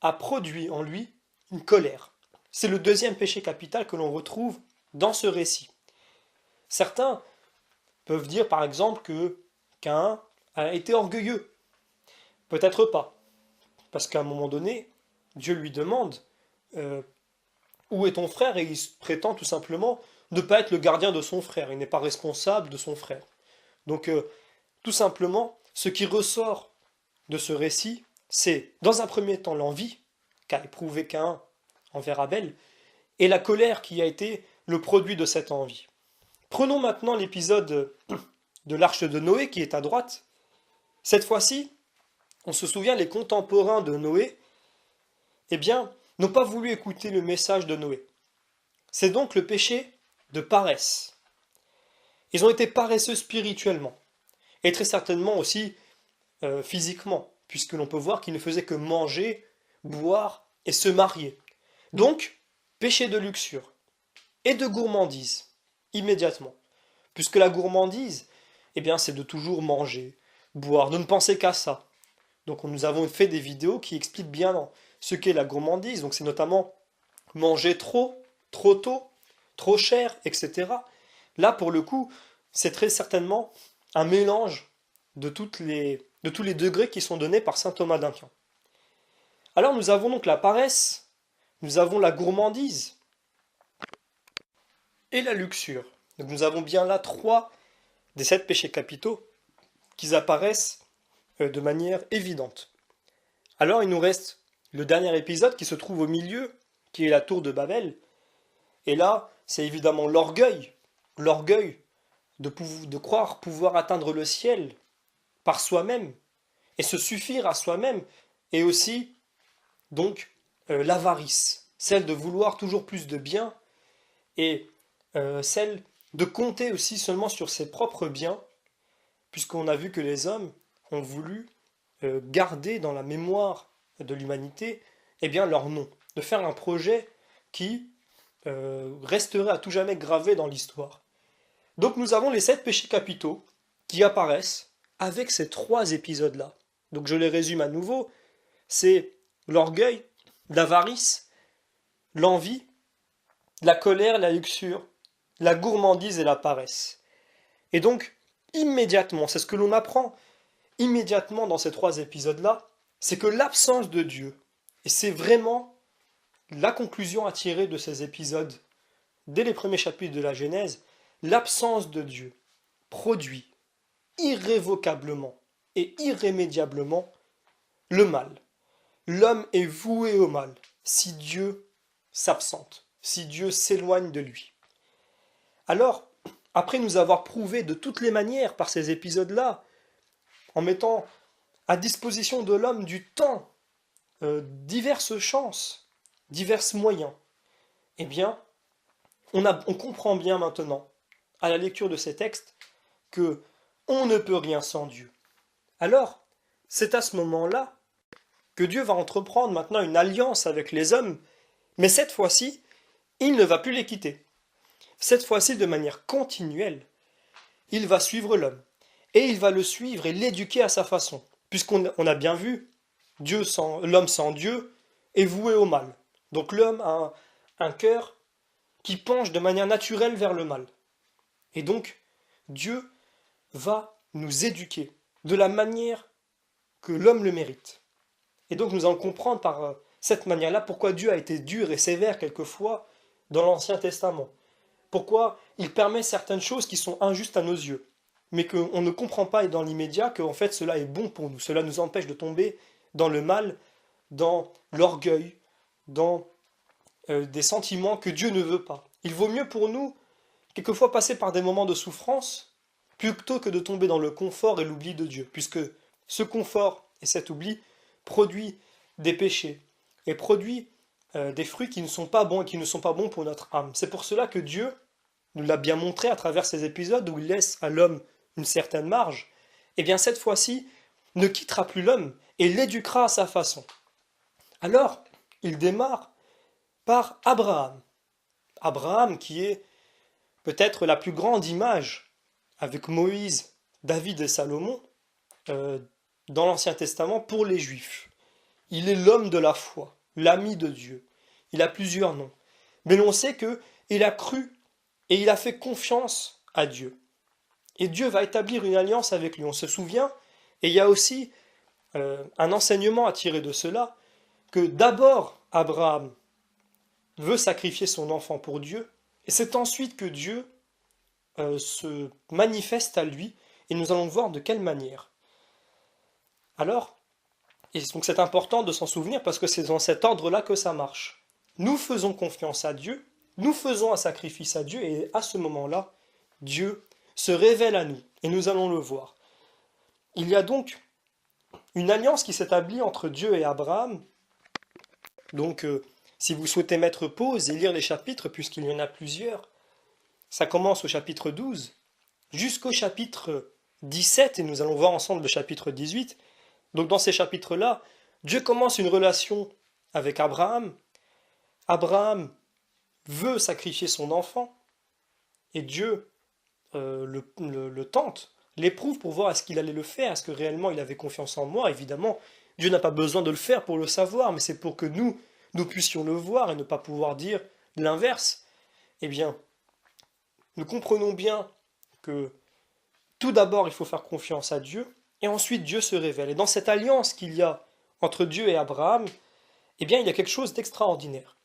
a produit en lui une colère. C'est le deuxième péché capital que l'on retrouve dans ce récit. Certains peuvent dire par exemple que Caïn a été orgueilleux. Peut-être pas, parce qu'à un moment donné, Dieu lui demande où est ton frère et il prétend tout simplement ne pas être le gardien de son frère, il n'est pas responsable de son frère. Donc tout simplement, ce qui ressort de ce récit, c'est dans un premier temps l'envie qu'a éprouvé Caïn envers Abel, et la colère qui a été le produit de cette envie. Prenons maintenant l'épisode de l'arche de Noé qui est à droite. Cette fois-ci, on se souvient, les contemporains de Noé, eh bien, n'ont pas voulu écouter le message de Noé. C'est donc le péché de paresse. Ils ont été paresseux spirituellement, et très certainement aussi physiquement, puisque l'on peut voir qu'ils ne faisaient que manger, boire et se marier. Donc, péché de luxure et de gourmandise, immédiatement. Puisque la gourmandise, eh bien, c'est de toujours manger, boire, de ne penser qu'à ça. Donc nous avons fait des vidéos qui expliquent bien ce qu'est la gourmandise. Donc c'est notamment manger trop, trop tôt, trop cher, etc. Là, pour le coup, c'est très certainement un mélange de tous les degrés qui sont donnés par saint Thomas d'Aquin. Alors nous avons donc la paresse, nous avons la gourmandise et la luxure. Donc nous avons bien là 3 des 7 péchés capitaux qui apparaissent de manière évidente. Alors il nous reste le dernier épisode qui se trouve au milieu, qui est la tour de Babel. Et là, c'est évidemment l'orgueil de croire pouvoir atteindre le ciel par soi-même et se suffire à soi-même, et aussi donc l'avarice, celle de vouloir toujours plus de biens et celle de compter aussi seulement sur ses propres biens, puisqu'on a vu que les hommes ont voulu garder dans la mémoire de l'humanité eh bien, leur nom, de faire un projet qui resterait à tout jamais gravé dans l'histoire. Donc nous avons les 7 péchés capitaux qui apparaissent avec ces 3 épisodes-là. Donc je les résume à nouveau, c'est l'orgueil, l'avarice, l'envie, la colère, la luxure, la gourmandise et la paresse. Et donc, immédiatement, c'est ce que l'on apprend immédiatement dans ces 3 épisodes-là, c'est que l'absence de Dieu, et c'est vraiment la conclusion à tirer de ces épisodes, dès les premiers chapitres de la Genèse, l'absence de Dieu produit irrévocablement et irrémédiablement le mal. L'homme est voué au mal si Dieu s'absente, si Dieu s'éloigne de lui. Alors, après nous avoir prouvé de toutes les manières par ces épisodes-là, en mettant à disposition de l'homme du temps, diverses chances, divers moyens, eh bien, on comprend bien maintenant, à la lecture de ces textes, que on ne peut rien sans Dieu. Alors, c'est à ce moment-là que Dieu va entreprendre maintenant une alliance avec les hommes, mais cette fois-ci, il ne va plus les quitter. Cette fois-ci, de manière continuelle, il va suivre l'homme. Et il va le suivre et l'éduquer à sa façon. Puisqu'on a bien vu, l'homme sans Dieu est voué au mal. Donc l'homme a un cœur qui penche de manière naturelle vers le mal. Et donc, Dieu va nous éduquer de la manière que l'homme le mérite. Et donc nous allons comprendre par cette manière-là pourquoi Dieu a été dur et sévère quelquefois dans l'Ancien Testament. Pourquoi il permet certaines choses qui sont injustes à nos yeux, mais qu'on ne comprend pas dans l'immédiat qu'en fait cela est bon pour nous. Cela nous empêche de tomber dans le mal, dans l'orgueil, dans des sentiments que Dieu ne veut pas. Il vaut mieux pour nous quelquefois passer par des moments de souffrance plutôt que de tomber dans le confort et l'oubli de Dieu, puisque ce confort et cet oubli produit des péchés et produit des fruits qui ne sont pas bons et qui ne sont pas bons pour notre âme. C'est pour cela que Dieu nous l'a bien montré à travers ces épisodes où il laisse à l'homme une certaine marge. Et bien cette fois-ci, ne quittera plus l'homme et l'éduquera à sa façon. Alors, il démarre par Abraham. Abraham qui est peut-être la plus grande image avec Moïse, David et Salomon dans l'Ancien Testament pour les Juifs. Il est l'homme de la foi, l'ami de Dieu. Il a plusieurs noms. Mais l'on sait qu'il a cru et il a fait confiance à Dieu. Et Dieu va établir une alliance avec lui. On se souvient, et il y a aussi un enseignement à tirer de cela, que d'abord Abraham veut sacrifier son enfant pour Dieu, et c'est ensuite que Dieu se manifeste à lui, et nous allons voir de quelle manière. Alors, et donc c'est important de s'en souvenir parce que c'est dans cet ordre-là que ça marche. Nous faisons confiance à Dieu, nous faisons un sacrifice à Dieu, et à ce moment-là, Dieu se révèle à nous, et nous allons le voir. Il y a donc une alliance qui s'établit entre Dieu et Abraham. Donc, si vous souhaitez mettre pause et lire les chapitres, puisqu'il y en a plusieurs, ça commence au chapitre 12 jusqu'au chapitre 17, et nous allons voir ensemble le chapitre 18. Donc dans ces chapitres-là, Dieu commence une relation avec Abraham. Abraham veut sacrifier son enfant, et Dieu le tente, l'éprouve pour voir est-ce qu'il allait le faire, est-ce que réellement il avait confiance en moi. Évidemment, Dieu n'a pas besoin de le faire pour le savoir, mais c'est pour que nous puissions le voir et ne pas pouvoir dire l'inverse. Eh bien, nous comprenons bien que tout d'abord il faut faire confiance à Dieu, et ensuite Dieu se révèle. Et dans cette alliance qu'il y a entre Dieu et Abraham, eh bien il y a quelque chose d'extraordinaire.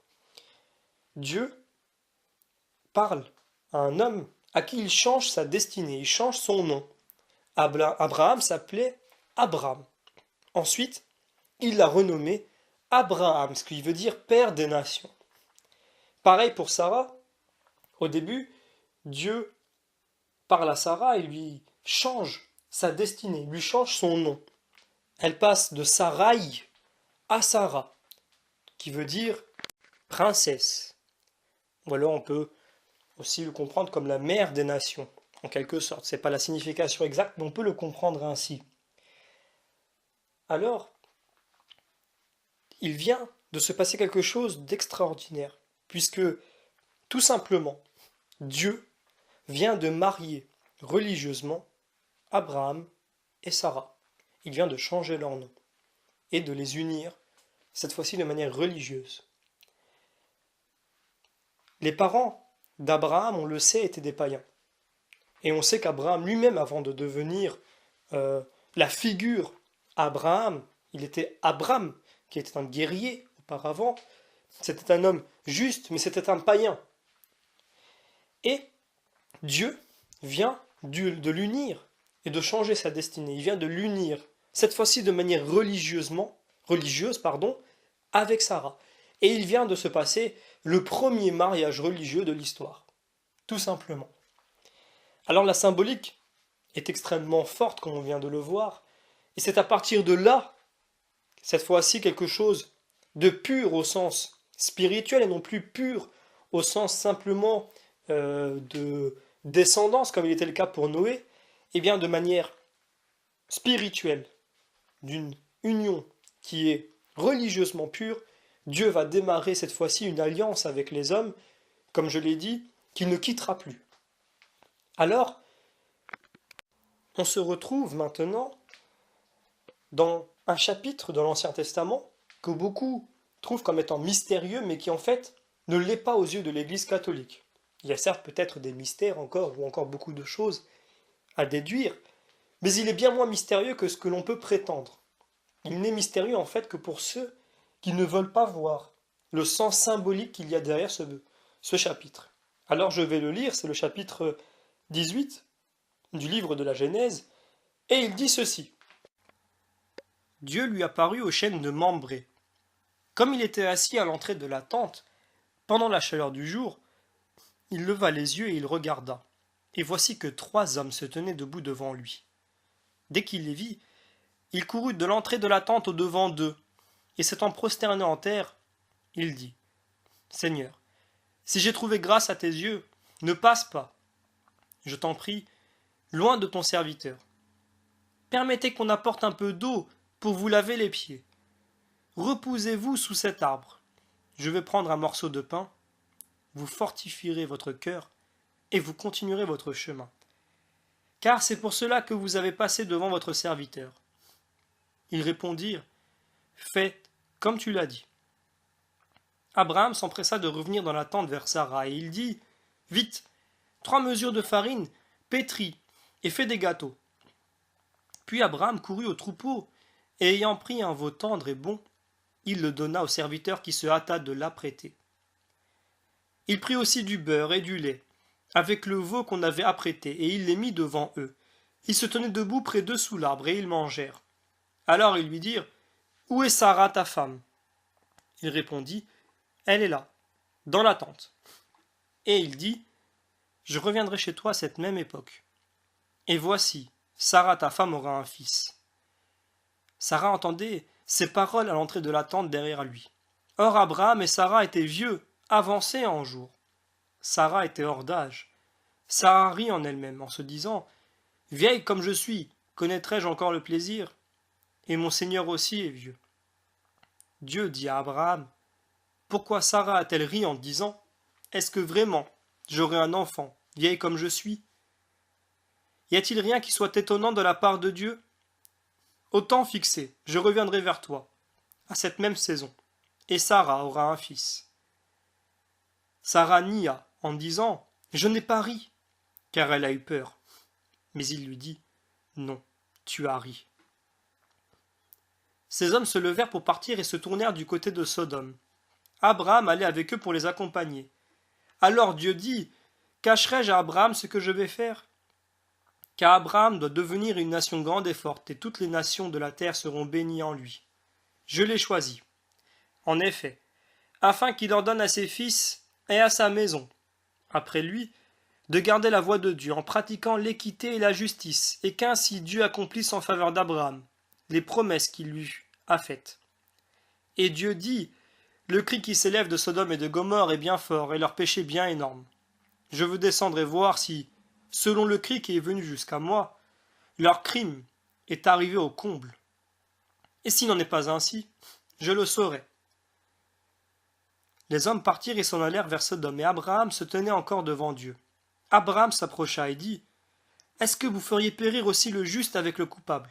Dieu parle à un homme à qui il change sa destinée, il change son nom. Abraham s'appelait Abram. Ensuite, il l'a renommé Abraham, ce qui veut dire père des nations. Pareil pour Sarah. Au début, Dieu parle à Sarah et lui change sa destinée, lui change son nom. Elle passe de Sarai à Sarah, qui veut dire princesse. Ou alors on peut aussi le comprendre comme la mère des nations, en quelque sorte. Ce n'est pas la signification exacte, mais on peut le comprendre ainsi. Alors, il vient de se passer quelque chose d'extraordinaire, puisque tout simplement, Dieu vient de marier religieusement Abraham et Sarah. Il vient de changer leur nom et de les unir, cette fois-ci de manière religieuse. Les parents d'Abraham, on le sait, étaient des païens. Et on sait qu'Abraham lui-même, avant de devenir la figure Abraham, il était Abram, qui était un guerrier auparavant. C'était un homme juste, mais c'était un païen. Et Dieu vient de l'unir et de changer sa destinée. Il vient de l'unir, cette fois-ci de manière religieuse, avec Sarah. Et il vient de se passer le premier mariage religieux de l'histoire. Tout simplement. Alors la symbolique est extrêmement forte, comme on vient de le voir, et c'est à partir de là, cette fois-ci, quelque chose de pur au sens spirituel et non plus pur au sens simplement de descendance, comme il était le cas pour Noé, et bien de manière spirituelle, d'une union qui est religieusement pure, Dieu va démarrer cette fois-ci une alliance avec les hommes, comme je l'ai dit, qu'il ne quittera plus. Alors, on se retrouve maintenant dans un chapitre de l'Ancien Testament que beaucoup trouvent comme étant mystérieux, mais qui en fait ne l'est pas aux yeux de l'Église catholique. Il y a certes peut-être des mystères encore, ou encore beaucoup de choses à déduire, mais il est bien moins mystérieux que ce que l'on peut prétendre. Il n'est mystérieux en fait que pour ceux qui ne veulent pas voir le sens symbolique qu'il y a derrière ce chapitre. Alors je vais le lire, c'est le chapitre 18 du livre de la Genèse, et il dit ceci. Dieu lui apparut au chêne de Mambré. Comme il était assis à l'entrée de la tente, pendant la chaleur du jour, il leva les yeux et il regarda. Et voici que 3 hommes se tenaient debout devant lui. Dès qu'il les vit, il courut de l'entrée de la tente au devant d'eux, et s'étant prosterné en terre, il dit, Seigneur, si j'ai trouvé grâce à tes yeux, ne passe pas. Je t'en prie, loin de ton serviteur. Permettez qu'on apporte un peu d'eau pour vous laver les pieds. Reposez-vous sous cet arbre. Je vais prendre un morceau de pain, vous fortifierez votre cœur, et vous continuerez votre chemin. Car c'est pour cela que vous avez passé devant votre serviteur. Ils répondirent, Fais comme tu l'as dit. Abraham s'empressa de revenir dans la tente vers Sarah, et il dit, Vite, 3 mesures de farine, pétris, et fais des gâteaux. Puis Abraham courut au troupeau, et ayant pris un veau tendre et bon, il le donna au serviteur qui se hâta de l'apprêter. Il prit aussi du beurre et du lait, avec le veau qu'on avait apprêté, et il les mit devant eux. Ils se tenaient debout près d'eux sous l'arbre, et ils mangèrent. Alors ils lui dirent, Où est Sarah ta femme? Il répondit, Elle est là, dans la tente. Et il dit, Je reviendrai chez toi à cette même époque. Et voici, Sarah ta femme aura un fils. Sarah entendait ces paroles à l'entrée de la tente derrière lui. Or Abraham et Sarah étaient vieux, avancés en jours. Sarah était hors d'âge. Sarah rit en elle-même, en se disant, Vieille comme je suis, connaîtrai-je encore le plaisir? Et mon Seigneur aussi est vieux. Dieu dit à Abraham, Pourquoi Sarah a-t-elle ri en disant, Est-ce que vraiment j'aurai un enfant, vieille comme je suis? Y a-t-il rien qui soit étonnant de la part de Dieu? Au temps fixé, je reviendrai vers toi, à cette même saison, et Sarah aura un fils. Sarah nia en disant, Je n'ai pas ri, car elle a eu peur. Mais il lui dit, Non, tu as ri. Ces hommes se levèrent pour partir et se tournèrent du côté de Sodome. Abraham allait avec eux pour les accompagner. Alors Dieu dit, Cacherai-je à Abraham ce que je vais faire? Car Abraham doit devenir une nation grande et forte, et toutes les nations de la terre seront bénies en lui. Je l'ai choisi. En effet, afin qu'il ordonne à ses fils et à sa maison, après lui, de garder la voie de Dieu en pratiquant l'équité et la justice, et qu'ainsi Dieu accomplisse en faveur d'Abraham les promesses qu'il lui a faites. Et Dieu dit, Le cri qui s'élève de Sodome et de Gomorrhe est bien fort, et leur péché bien énorme. Je veux descendre et voir si, selon le cri qui est venu jusqu'à moi, leur crime est arrivé au comble. Et s'il n'en est pas ainsi, je le saurai. Les hommes partirent et s'en allèrent vers Sodome, et Abraham se tenait encore devant Dieu. Abraham s'approcha et dit, est-ce que vous feriez périr aussi le juste avec le coupable?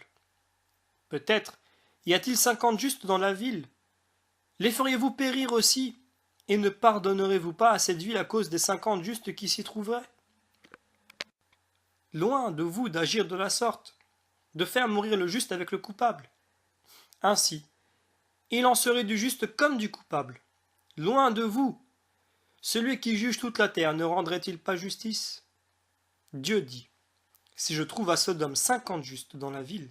Peut-être y a-t-il 50 justes dans la ville? Les feriez-vous périr aussi, et ne pardonnerez-vous pas à cette ville à cause des 50 justes qui s'y trouveraient? Loin de vous d'agir de la sorte, de faire mourir le juste avec le coupable. Ainsi, il en serait du juste comme du coupable. Loin de vous. Celui qui juge toute la terre ne rendrait-il pas justice? Dieu dit, si je trouve à Sodome 50 justes dans la ville,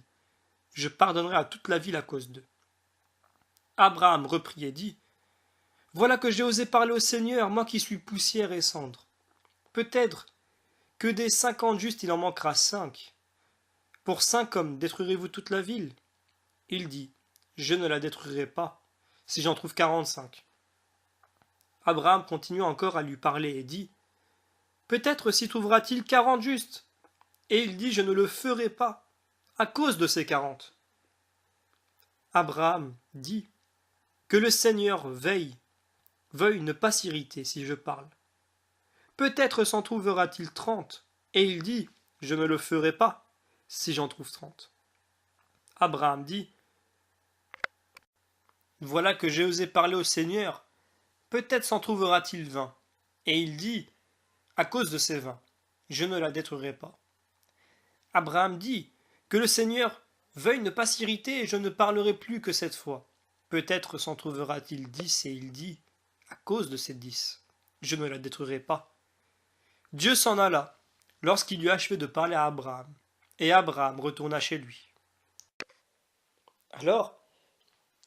je pardonnerai à toute la ville à cause d'eux. Abraham reprit et dit, voilà que j'ai osé parler au Seigneur, moi qui suis poussière et cendre. Peut-être que des 50 justes il en manquera 5. Pour 5 hommes détruirez-vous toute la ville? Il dit, je ne la détruirai pas, si j'en trouve 45. Abraham continua encore à lui parler et dit, peut-être s'y trouvera-t-il 40 justes. Et il dit, je ne le ferai pas, à cause de ces 40. Abraham dit, que le Seigneur veuille ne pas s'irriter si je parle. Peut-être s'en trouvera-t-il 30. Et il dit, je ne le ferai pas, si j'en trouve 30. Abraham dit, voilà que j'ai osé parler au Seigneur, peut-être s'en trouvera-t-il 20. Et il dit, à cause de ces 20, je ne la détruirai pas. Abraham dit, que le Seigneur veuille ne pas s'irriter et je ne parlerai plus que cette fois. Peut-être s'en trouvera-t-il 10 et il dit, à cause de ces 10, je ne la détruirai pas. Dieu s'en alla, lorsqu'il eut achevé de parler à Abraham, et Abraham retourna chez lui. Alors,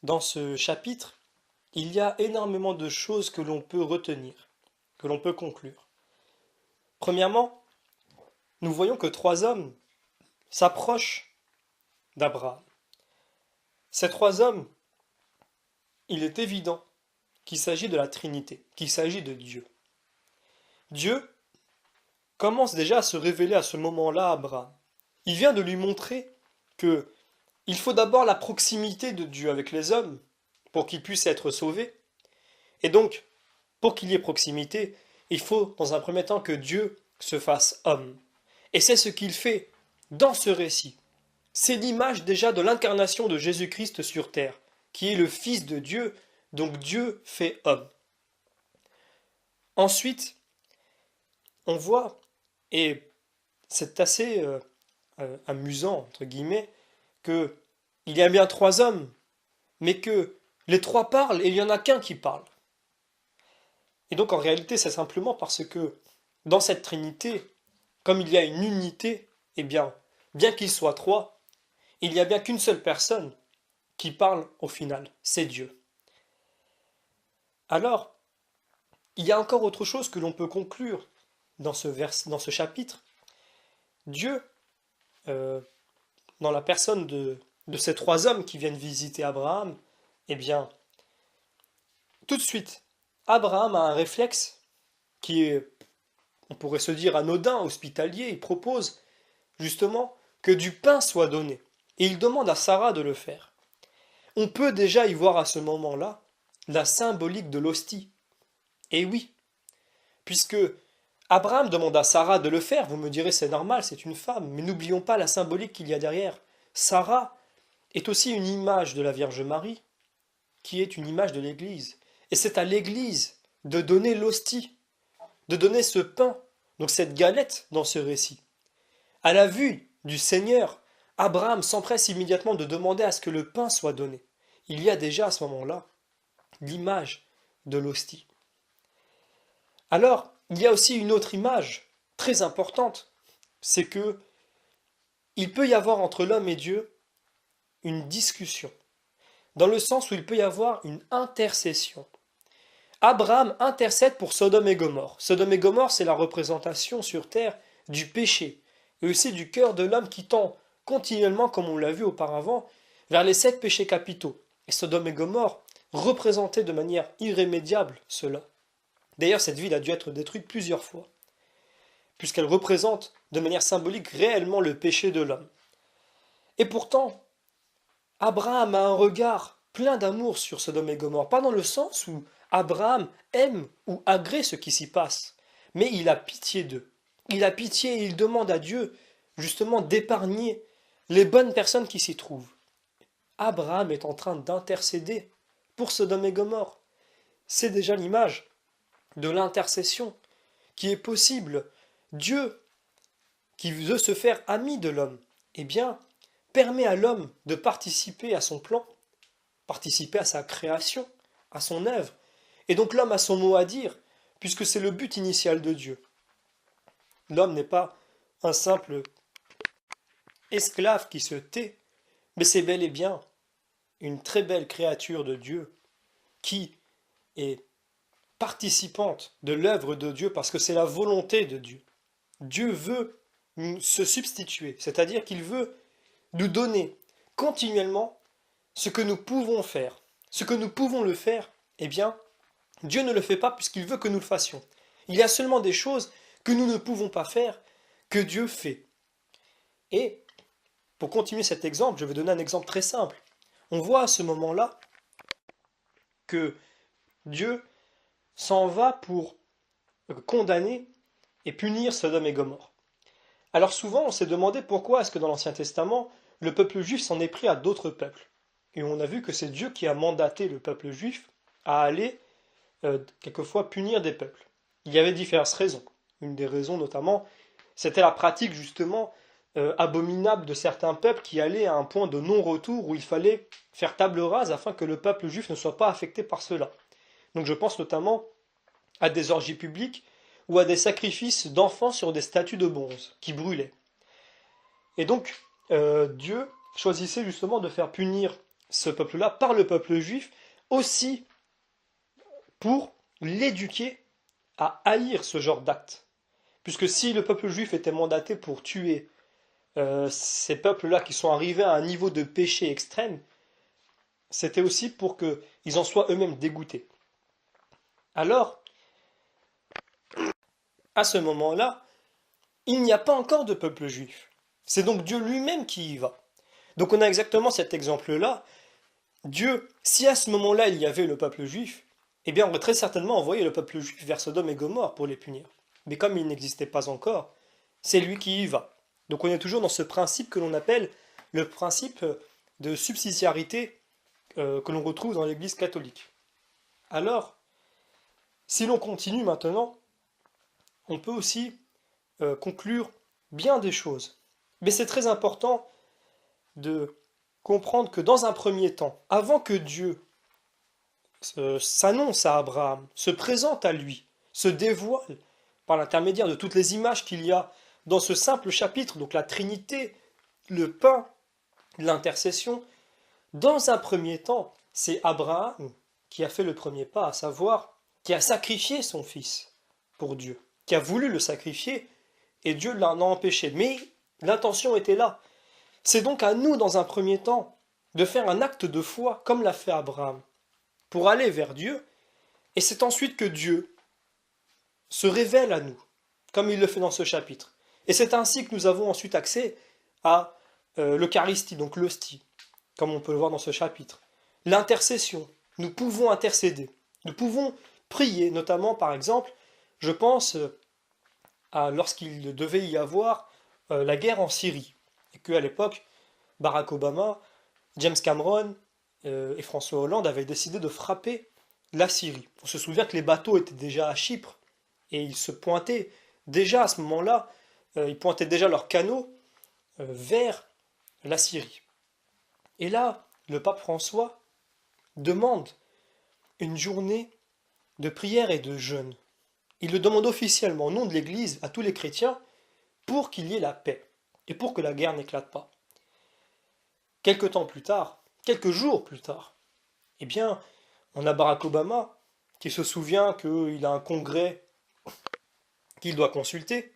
dans ce chapitre, il y a énormément de choses que l'on peut retenir, que l'on peut conclure. Premièrement, nous voyons que 3 hommes s'approchent d'Abraham. Ces 3 hommes, il est évident qu'il s'agit de la Trinité, qu'il s'agit de Dieu. Dieu commence déjà à se révéler à ce moment-là à Abraham. Il vient de lui montrer que il faut d'abord la proximité de Dieu avec les hommes pour qu'ils puissent être sauvés. Et donc, pour qu'il y ait proximité, il faut dans un premier temps que Dieu se fasse homme. Et c'est ce qu'il fait dans ce récit. C'est l'image déjà de l'incarnation de Jésus-Christ sur terre, qui est le Fils de Dieu, donc Dieu fait homme. Ensuite, on voit, et c'est assez amusant, entre guillemets, qu'il y a bien 3 hommes, mais que les 3 parlent et il n'y en a qu'un qui parle. Et donc en réalité, c'est simplement parce que dans cette Trinité, comme il y a une unité, eh bien qu'ils soient 3, il n'y a bien qu'une seule personne qui parle au final, c'est Dieu. Alors, il y a encore autre chose que l'on peut conclure dans ce chapitre. Dieu, dans la personne de ces 3 hommes qui viennent visiter Abraham, eh bien, tout de suite, Abraham a un réflexe qui est, on pourrait se dire, anodin, hospitalier. Il propose justement que du pain soit donné. Et il demande à Sarah de le faire. On peut déjà y voir à ce moment-là la symbolique de l'hostie. Et oui, puisque Abraham demande à Sarah de le faire, vous me direz c'est normal, c'est une femme, mais n'oublions pas la symbolique qu'il y a derrière. Sarah est aussi une image de la Vierge Marie, qui est une image de l'Église. Et c'est à l'Église de donner l'hostie, de donner ce pain, donc cette galette dans ce récit. À la vue du Seigneur, Abraham s'empresse immédiatement de demander à ce que le pain soit donné. Il y a déjà à ce moment-là l'image de l'hostie. Alors, il y a aussi une autre image très importante, c'est que il peut y avoir entre l'homme et Dieu une discussion, dans le sens où il peut y avoir une intercession. Abraham intercède pour Sodome et Gomorrhe. Sodome et Gomorrhe, c'est la représentation sur terre du péché, et aussi du cœur de l'homme qui tend continuellement, comme on l'a vu auparavant, vers les 7 péchés capitaux. Et Sodome et Gomorrhe représentaient de manière irrémédiable cela. D'ailleurs, cette ville a dû être détruite plusieurs fois, puisqu'elle représente de manière symbolique réellement le péché de l'homme. Et pourtant, Abraham a un regard plein d'amour sur Sodome et Gomorrhe, pas dans le sens où Abraham aime ou agrée ce qui s'y passe, mais il a pitié d'eux. Il a pitié et il demande à Dieu justement d'épargner les bonnes personnes qui s'y trouvent. Abraham est en train d'intercéder pour Sodome et Gomorrhe. C'est déjà l'image de l'intercession qui est possible. Dieu, qui veut se faire ami de l'homme, eh bien, permet à l'homme de participer à son plan, participer à sa création, à son œuvre. Et donc l'homme a son mot à dire, puisque c'est le but initial de Dieu. L'homme n'est pas un simple esclave qui se tait, mais c'est bel et bien une très belle créature de Dieu qui est participante de l'œuvre de Dieu parce que c'est la volonté de Dieu. Dieu veut se substituer, c'est-à-dire qu'il veut nous donner continuellement ce que nous pouvons faire. Ce que nous pouvons le faire, eh bien, Dieu ne le fait pas puisqu'il veut que nous le fassions. Il y a seulement des choses que nous ne pouvons pas faire, que Dieu fait. Et, pour continuer cet exemple, je vais donner un exemple très simple. On voit à ce moment-là que Dieu s'en va pour condamner et punir Sodome et Gomorrhe. Alors souvent, on s'est demandé pourquoi est-ce que dans l'Ancien Testament, le peuple juif s'en est pris à d'autres peuples. Et on a vu que c'est Dieu qui a mandaté le peuple juif à aller quelquefois punir des peuples. Il y avait diverses raisons. Une des raisons notamment, c'était la pratique justement abominable de certains peuples qui allaient à un point de non-retour où il fallait faire table rase afin que le peuple juif ne soit pas affecté par cela. Donc je pense notamment à des orgies publiques ou à des sacrifices d'enfants sur des statues de bronze qui brûlaient. Et donc Dieu choisissait justement de faire punir ce peuple-là par le peuple juif aussi pour l'éduquer à haïr ce genre d'actes. Puisque si le peuple juif était mandaté pour tuer ces peuples-là qui sont arrivés à un niveau de péché extrême, c'était aussi pour qu'ils en soient eux-mêmes dégoûtés. Alors, à ce moment-là, il n'y a pas encore de peuple juif. C'est donc Dieu lui-même qui y va. Donc on a exactement cet exemple-là. Dieu, si à ce moment-là il y avait le peuple juif, eh bien on aurait très certainement envoyé le peuple juif vers Sodome et Gomorrhe pour les punir. Mais comme il n'existait pas encore, c'est lui qui y va. Donc on est toujours dans ce principe que l'on appelle le principe de subsidiarité que l'on retrouve dans l'Église catholique. Alors, si l'on continue maintenant, on peut aussi conclure bien des choses. Mais c'est très important de comprendre que dans un premier temps, avant que Dieu s'annonce à Abraham, se présente à lui, se dévoile par l'intermédiaire de toutes les images qu'il y a dans ce simple chapitre, donc la Trinité, le pain, l'intercession, dans un premier temps, c'est Abraham qui a fait le premier pas, à savoir qui a sacrifié son fils pour Dieu, qui a voulu le sacrifier et Dieu l'en a empêché. Mais l'intention était là. C'est donc à nous, dans un premier temps, de faire un acte de foi comme l'a fait Abraham, pour aller vers Dieu, et c'est ensuite que Dieu se révèle à nous, comme il le fait dans ce chapitre. Et c'est ainsi que nous avons ensuite accès à l'Eucharistie, donc l'hostie, comme on peut le voir dans ce chapitre. L'intercession, nous pouvons intercéder, nous pouvons prier, notamment par exemple, je pense à lorsqu'il devait y avoir la guerre en Syrie, et qu'à l'époque, Barack Obama, James Cameron et François Hollande avaient décidé de frapper la Syrie. On se souvient que les bateaux étaient déjà à Chypre, et ils se pointaient déjà à ce moment-là, ils pointaient déjà leurs canaux vers la Syrie. Et là, le pape François demande une journée de prière et de jeûne. Il le demande officiellement au nom de l'Église à tous les chrétiens pour qu'il y ait la paix et pour que la guerre n'éclate pas. Quelques temps plus tard, quelques jours plus tard, eh bien, on a Barack Obama qui se souvient qu'il a un congrès qu'il doit consulter.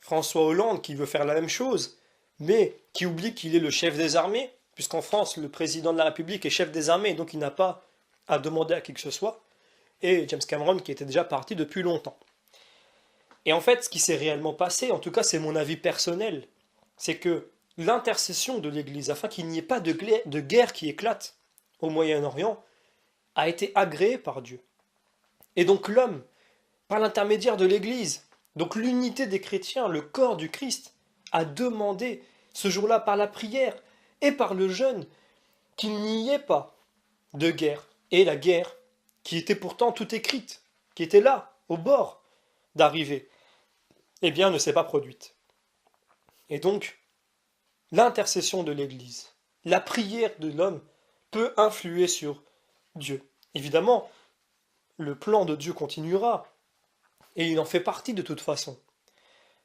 François Hollande qui veut faire la même chose, mais qui oublie qu'il est le chef des armées, puisqu'en France, le président de la République est chef des armées, donc il n'a pas à demander à qui que ce soit, et James Cameron qui était déjà parti depuis longtemps. Et en fait, ce qui s'est réellement passé, en tout cas c'est mon avis personnel, c'est que l'intercession de l'Église, afin qu'il n'y ait pas de guerre qui éclate au Moyen-Orient, a été agréé par Dieu. Et donc l'homme, par l'intermédiaire de l'Église, donc l'unité des chrétiens, le corps du Christ, a demandé ce jour-là par la prière et par le jeûne qu'il n'y ait pas de guerre. Et la guerre, qui était pourtant toute écrite, qui était là, au bord d'arriver, eh bien ne s'est pas produite. Et donc, l'intercession de l'Église, la prière de l'homme peut influer sur Dieu. Évidemment, le plan de Dieu continuera, et il en fait partie de toute façon.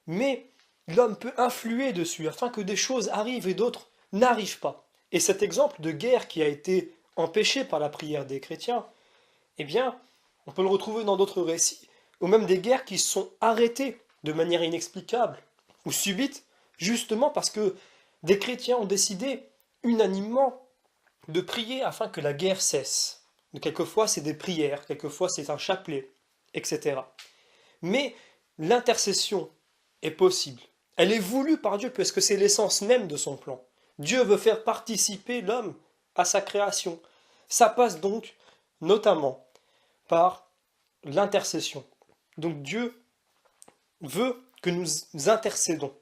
Mais l'homme peut influer dessus afin que des choses arrivent et d'autres n'arrivent pas. Et cet exemple de guerre qui a été empêché par la prière des chrétiens, eh bien, on peut le retrouver dans d'autres récits, ou même des guerres qui se sont arrêtées de manière inexplicable ou subite, justement parce que des chrétiens ont décidé unanimement de prier afin que la guerre cesse. Donc, quelquefois c'est des prières, quelquefois c'est un chapelet, etc. Mais l'intercession est possible. Elle est voulue par Dieu parce que c'est l'essence même de son plan. Dieu veut faire participer l'homme à sa création. Ça passe donc notamment par l'intercession. Donc Dieu veut que nous intercédons.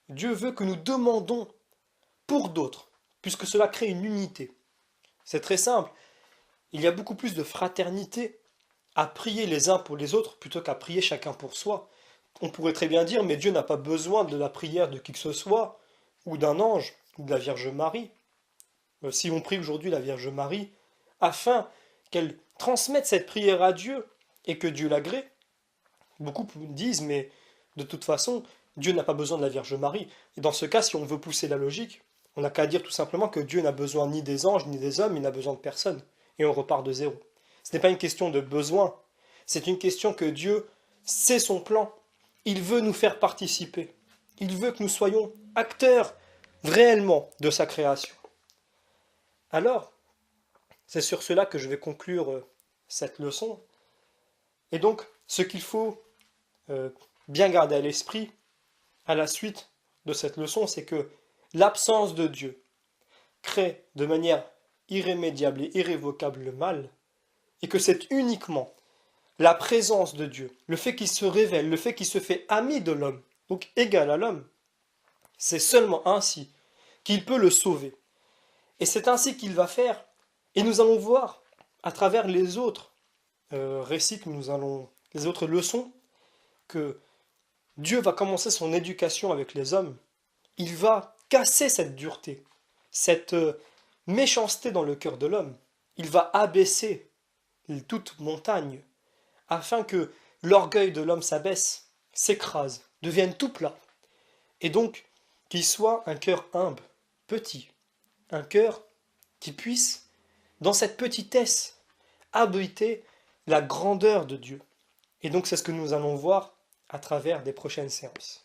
Dieu veut que nous demandons pour d'autres, puisque cela crée une unité. C'est très simple. Il y a beaucoup plus de fraternité à prier les uns pour les autres plutôt qu'à prier chacun pour soi. On pourrait très bien dire, mais Dieu n'a pas besoin de la prière de qui que ce soit, ou d'un ange, ou de la Vierge Marie. Si on prie aujourd'hui la Vierge Marie, afin qu'elle transmette cette prière à Dieu et que Dieu l'agrée, beaucoup disent, mais de toute façon, Dieu n'a pas besoin de la Vierge Marie. Et dans ce cas, si on veut pousser la logique, on n'a qu'à dire tout simplement que Dieu n'a besoin ni des anges ni des hommes, il n'a besoin de personne. Et on repart de zéro. Ce n'est pas une question de besoin, c'est une question que Dieu, c'est son plan. Il veut nous faire participer. Il veut que nous soyons acteurs réellement de sa création. Alors, c'est sur cela que je vais conclure cette leçon. Et donc, ce qu'il faut bien garder à l'esprit à la suite de cette leçon, c'est que l'absence de Dieu crée de manière irrémédiable et irrévocable le mal, et que c'est uniquement la présence de Dieu, le fait qu'il se révèle, le fait qu'il se fait ami de l'homme, donc égal à l'homme, c'est seulement ainsi qu'il peut le sauver. Et c'est ainsi qu'il va faire, et nous allons voir à travers les autres récits les autres leçons, que Dieu va commencer son éducation avec les hommes. Il va casser cette dureté, cette méchanceté dans le cœur de l'homme. Il va abaisser toute montagne, afin que l'orgueil de l'homme s'abaisse, s'écrase, devienne tout plat. Et donc, qu'il soit un cœur humble, petit, un cœur qui puisse, dans cette petitesse, abriter la grandeur de Dieu. Et donc c'est ce que nous allons voir à travers des prochaines séances.